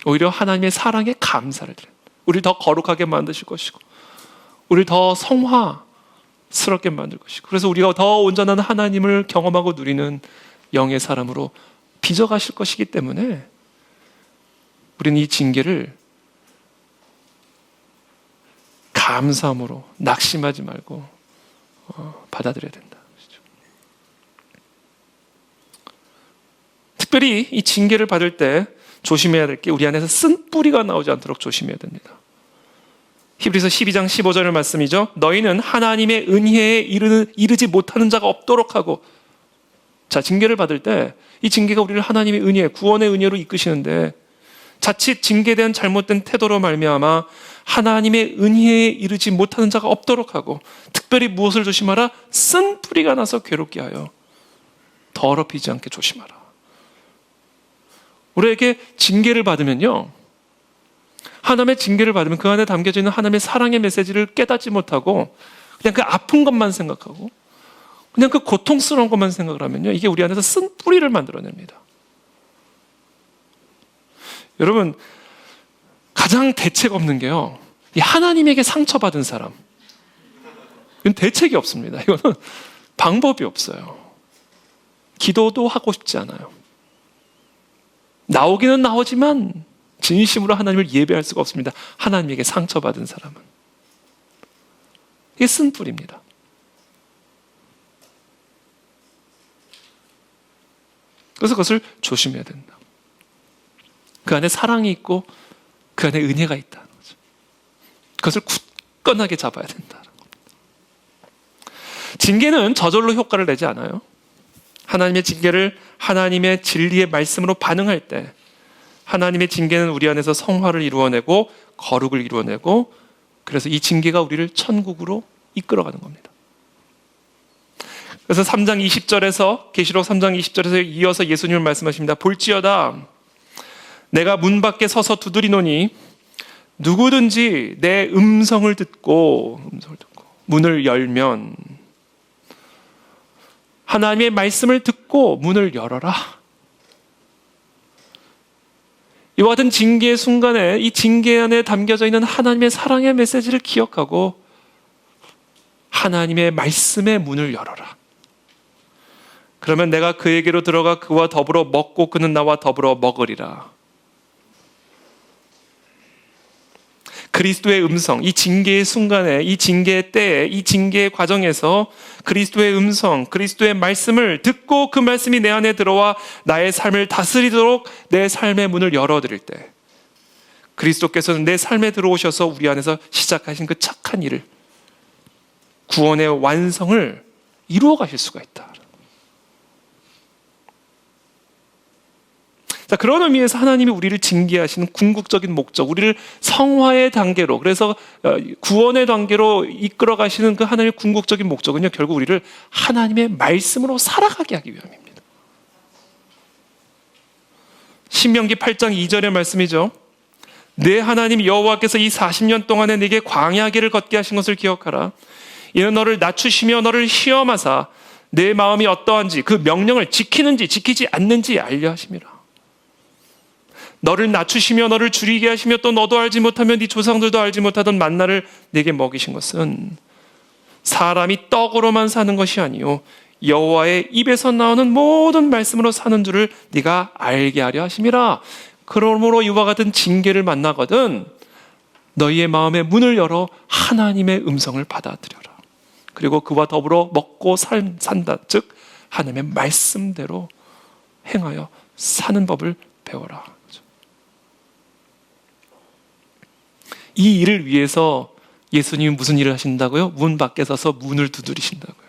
오히려 하나님의 사랑에 감사를 드려요. 우리를 더 거룩하게 만드실 것이고 우리를 더 성화스럽게 만들 것이고, 그래서 우리가 더 온전한 하나님을 경험하고 누리는 영의 사람으로 빚어가실 것이기 때문에 우리는 이 징계를 감사함으로 낙심하지 말고 받아들여야 된다. 특별히 이 징계를 받을 때 조심해야 될 게, 우리 안에서 쓴뿌리가 나오지 않도록 조심해야 됩니다. 히브리서 12장 15절의 말씀이죠. 너희는 하나님의 은혜에 이르지 못하는 자가 없도록 하고. 자, 징계를 받을 때 이 징계가 우리를 하나님의 은혜, 구원의 은혜로 이끄시는데 자칫 징계에 대한 잘못된 태도로 말미암아 하나님의 은혜에 이르지 못하는 자가 없도록 하고, 특별히 무엇을 조심하라? 쓴 뿌리가 나서 괴롭게 하여 더럽히지 않게 조심하라. 우리에게 징계를 받으면요, 하나님의 징계를 받으면 그 안에 담겨져 있는 하나님의 사랑의 메시지를 깨닫지 못하고 그냥 그 아픈 것만 생각하고 그냥 그 고통스러운 것만 생각을 하면요, 이게 우리 안에서 쓴 뿌리를 만들어냅니다. 여러분, 가장 대책 없는 게요, 이 하나님에게 상처받은 사람, 이건 대책이 없습니다. 이거는 방법이 없어요. 기도도 하고 싶지 않아요. 나오기는 나오지만 진심으로 하나님을 예배할 수가 없습니다. 하나님에게 상처받은 사람은. 이게 쓴뿌리입니다. 그래서 그것을 조심해야 된다. 그 안에 사랑이 있고 그 안에 은혜가 있다는 거죠. 그것을 굳건하게 잡아야 된다는 겁니다. 징계는 저절로 효과를 내지 않아요. 하나님의 징계를 하나님의 진리의 말씀으로 반응할 때 하나님의 징계는 우리 안에서 성화를 이루어내고 거룩을 이루어내고 그래서 이 징계가 우리를 천국으로 이끌어가는 겁니다. 그래서 3장 20절에서 계시록 3장 20절에서 이어서 예수님을 말씀하십니다. 볼지어다 내가 문 밖에 서서 두드리노니 누구든지 내 음성을 듣고 문을 열면 하나님의 말씀을 듣고 문을 열어라. 이와 같은 징계의 순간에 이 징계 안에 담겨져 있는 하나님의 사랑의 메시지를 기억하고 하나님의 말씀의 문을 열어라. 그러면 내가 그에게로 들어가 그와 더불어 먹고 그는 나와 더불어 먹으리라. 그리스도의 음성, 이 징계의 순간에, 이 징계의 때에, 이 징계의 과정에서 그리스도의 음성, 그리스도의 말씀을 듣고 그 말씀이 내 안에 들어와 나의 삶을 다스리도록 내 삶의 문을 열어드릴 때 그리스도께서는 내 삶에 들어오셔서 우리 안에서 시작하신 그 착한 일을 구원의 완성을 이루어 가실 수가 있다. 자, 그런 의미에서 하나님이 우리를 징계하시는 궁극적인 목적, 우리를 성화의 단계로, 그래서 구원의 단계로 이끌어 가시는 그 하나님의 궁극적인 목적은요, 결국 우리를 하나님의 말씀으로 살아가게 하기 위함입니다. 신명기 8장 2절의 말씀이죠. 내 하나님 여호와께서 이 40년 동안에 네게 광야 길을 걷게 하신 것을 기억하라. 이는 너를 낮추시며 너를 시험하사 내 마음이 어떠한지 그 명령을 지키는지 지키지 않는지 알려 하심이라. 너를 낮추시며 너를 줄이게 하시며 또 너도 알지 못하며 네 조상들도 알지 못하던 만나를 네게 먹이신 것은 사람이 떡으로만 사는 것이 아니요 여호와의 입에서 나오는 모든 말씀으로 사는 줄을 네가 알게 하려 하심이라. 그러므로 이와 같은 징계를 만나거든 너희의 마음의 문을 열어 하나님의 음성을 받아들여라. 그리고 그와 더불어 먹고 산다. 즉 하나님의 말씀대로 행하여 사는 법을 배워라. 이 일을 위해서 예수님이 무슨 일을 하신다고요? 문 밖에 서서 문을 두드리신다고요.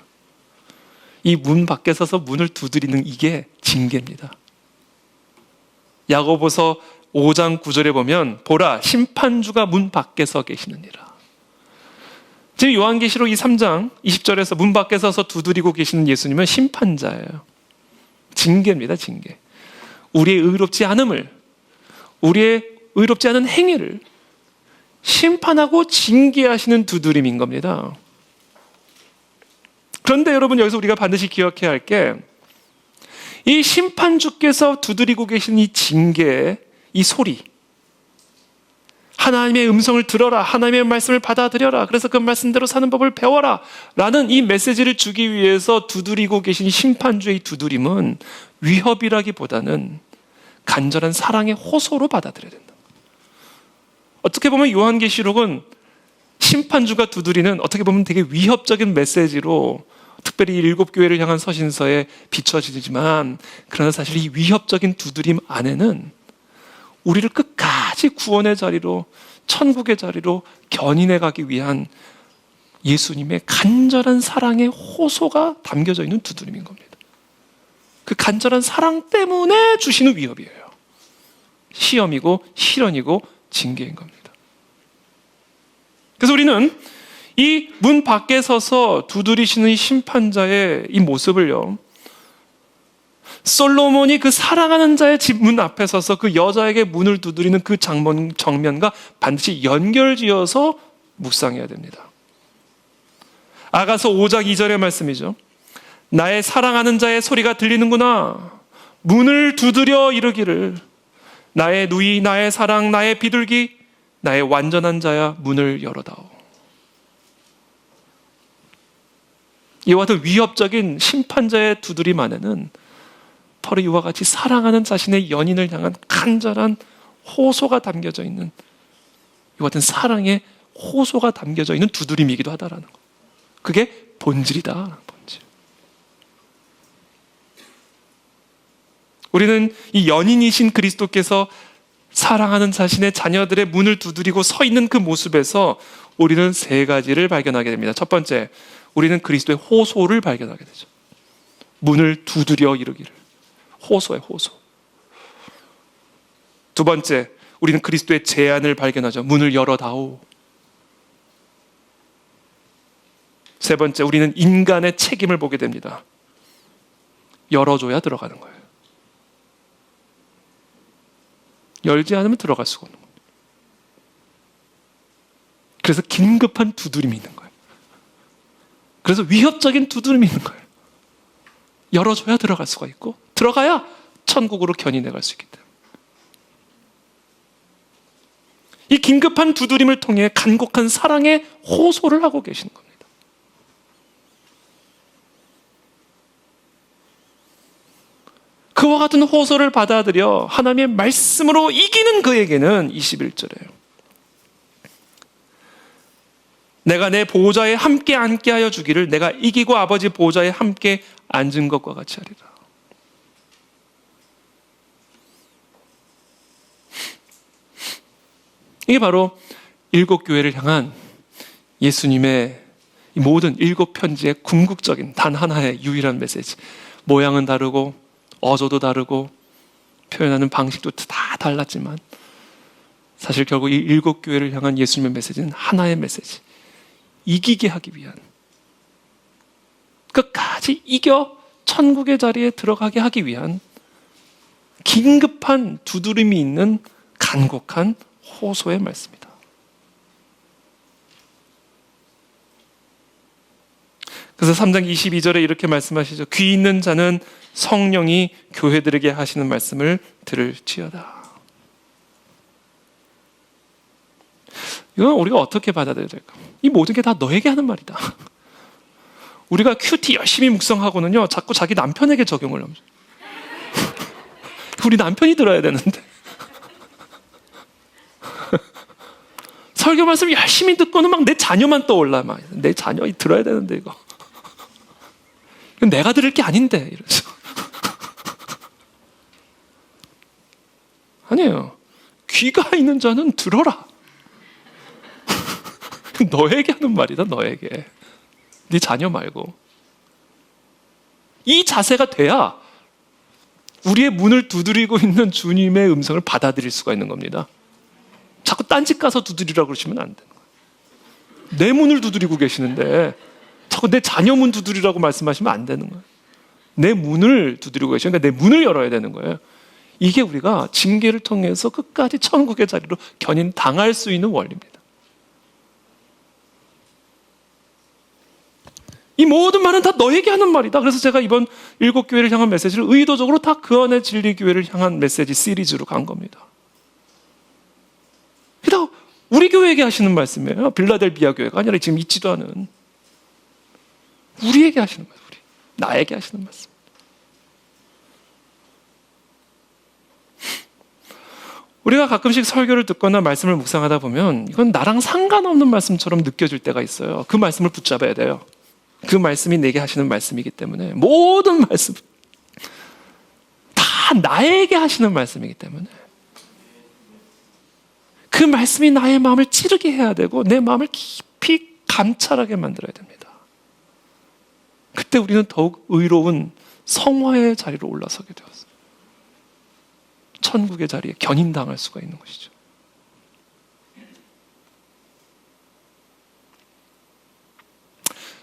이 문 밖에 서서 문을 두드리는 이게 징계입니다. 야고보서 5장 9절에 보면 보라 심판주가 문 밖에 서 계시느니라. 지금 요한계시록 이 3장 20절에서 문 밖에 서서 두드리고 계시는 예수님은 심판자예요. 징계입니다. 징계. 우리의 의롭지 않음을, 우리의 의롭지 않은 행위를 심판하고 징계하시는 두드림인 겁니다. 그런데 여러분 여기서 우리가 반드시 기억해야 할 게 이 심판주께서 두드리고 계신 이 징계, 이 소리, 하나님의 음성을 들어라, 하나님의 말씀을 받아들여라, 그래서 그 말씀대로 사는 법을 배워라 라는 이 메시지를 주기 위해서 두드리고 계신 심판주의 두드림은 위협이라기보다는 간절한 사랑의 호소로 받아들여야 된다. 어떻게 보면 요한계시록은 심판주가 두드리는 어떻게 보면 되게 위협적인 메시지로 특별히 7 교회를 향한 서신서에 비춰지지만 그러나 사실 이 위협적인 두드림 안에는 우리를 끝까지 구원의 자리로 천국의 자리로 견인해 가기 위한 예수님의 간절한 사랑의 호소가 담겨져 있는 두드림인 겁니다. 그 간절한 사랑 때문에 주시는 위협이에요. 시험이고 시련이고 징계인 겁니다. 그래서 우리는 이 문 밖에 서서 두드리시는 이 심판자의 이 모습을요, 솔로몬이 그 사랑하는 자의 집 문 앞에 서서 그 여자에게 문을 두드리는 그 정면과 반드시 연결지어서 묵상해야 됩니다. 아가서 5장 2절의 말씀이죠. 나의 사랑하는 자의 소리가 들리는구나. 문을 두드려 이르기를 나의 누이, 나의 사랑, 나의 비둘기, 나의 완전한 자야 문을 열어다오. 이와 같은 위협적인 심판자의 두드림 안에는 바로 이와 같이 사랑하는 자신의 연인을 향한 간절한 호소가 담겨져 있는, 이와 같은 사랑의 호소가 담겨져 있는 두드림이기도 하다라는 거. 그게 본질이다. 본질. 우리는 이 연인이신 그리스도께서 사랑하는 자신의 자녀들의 문을 두드리고 서 있는 그 모습에서 우리는 세 가지를 발견하게 됩니다. 첫 번째, 우리는 그리스도의 호소를 발견하게 되죠. 문을 두드려 이르기를. 호소의 호소. 두 번째, 우리는 그리스도의 제안을 발견하죠. 문을 열어다오. 세 번째, 우리는 인간의 책임을 보게 됩니다. 열어줘야 들어가는 거예요. 열지 않으면 들어갈 수가 없는 거예요. 그래서 긴급한 두드림이 있는 거예요. 그래서 위협적인 두드림이 있는 거예요. 열어줘야 들어갈 수가 있고, 들어가야 천국으로 견인해 갈 수 있기 때문에. 이 긴급한 두드림을 통해 간곡한 사랑의 호소를 하고 계시는 겁니다. 그와 같은 호소를 받아들여 하나님의 말씀으로 이기는 그에게는 21절에요. 내가 내 보호자에 함께 앉게 하여 주기를 내가 이기고 아버지 보호자에 함께 앉은 것과 같이 하리라. 이게 바로 일곱 교회를 향한 예수님의 모든 일곱 편지의 궁극적인 단 하나의 유일한 메시지. 모양은 다르고 어조도 다르고 표현하는 방식도 다 달랐지만 사실 결국 이 일곱 교회를 향한 예수님의 메시지는 하나의 메시지. 이기게 하기 위한, 끝까지 이겨 천국의 자리에 들어가게 하기 위한 긴급한 두드림이 있는 간곡한 호소의 말씀이다. 그래서 3장 22절에 이렇게 말씀하시죠. 귀 있는 자는 성령이 교회들에게 하시는 말씀을 들을지어다. 이건 우리가 어떻게 받아들여야 될까? 이 모든 게 다 너에게 하는 말이다. 우리가 큐티 열심히 묵상하고는요, 자꾸 자기 남편에게 적용을 합니다. 우리 남편이 들어야 되는데. 설교 말씀 열심히 듣고는 막 내 자녀만 떠올라. 막 내 자녀 들어야 되는데 이거. 이건 내가 들을 게 아닌데 이러죠. 아니에요. 귀가 있는 자는 들어라. 너에게 하는 말이다. 너에게. 네 자녀 말고. 이 자세가 돼야 우리의 문을 두드리고 있는 주님의 음성을 받아들일 수가 있는 겁니다. 자꾸 딴집 가서 두드리라고 그러시면 안 되는 거예요. 내 문을 두드리고 계시는데 자꾸 내 자녀 문 두드리라고 말씀하시면 안 되는 거예요. 내 문을 두드리고 계시니까 내 문을 열어야 되는 거예요. 이게 우리가 징계를 통해서 끝까지 천국의 자리로 견인 당할 수 있는 원리입니다. 이 모든 말은 다 너에게 하는 말이다. 그래서 제가 이번 일곱 교회를 향한 메시지를 의도적으로 다 그 안에 진리 교회를 향한 메시지 시리즈로 간 겁니다. 그러니까 우리 교회에게 하시는 말씀이에요. 빌라델비아 교회가 아니라 지금 있지도 않은 우리에게 하시는 말씀, 나에게 하시는 말씀. 우리가 가끔씩 설교를 듣거나 말씀을 묵상하다 보면 이건 나랑 상관없는 말씀처럼 느껴질 때가 있어요. 그 말씀을 붙잡아야 돼요. 그 말씀이 내게 하시는 말씀이기 때문에 모든 말씀 다 나에게 하시는 말씀이기 때문에 그 말씀이 나의 마음을 찌르게 해야 되고 내 마음을 깊이 감찰하게 만들어야 됩니다. 그때 우리는 더욱 의로운 성화의 자리로 올라서게 되었어요. 천국의 자리에 견인당할 수가 있는 것이죠.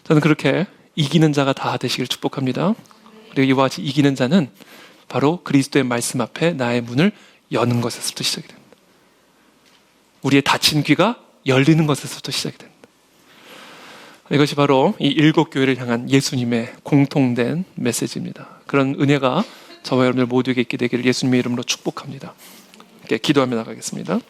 저는 그렇게 이기는 자가 다 되시길 축복합니다. 그리고 이와 같이 이기는 자는 바로 그리스도의 말씀 앞에 나의 문을 여는 것에서부터 시작이 됩니다. 우리의 닫힌 귀가 열리는 것에서부터 시작이 됩니다. 이것이 바로 이 일곱 교회를 향한 예수님의 공통된 메시지입니다. 그런 은혜가 저와 여러분들 모두에게 있게 되기를 예수님의 이름으로 축복합니다. 기도하며 나가겠습니다.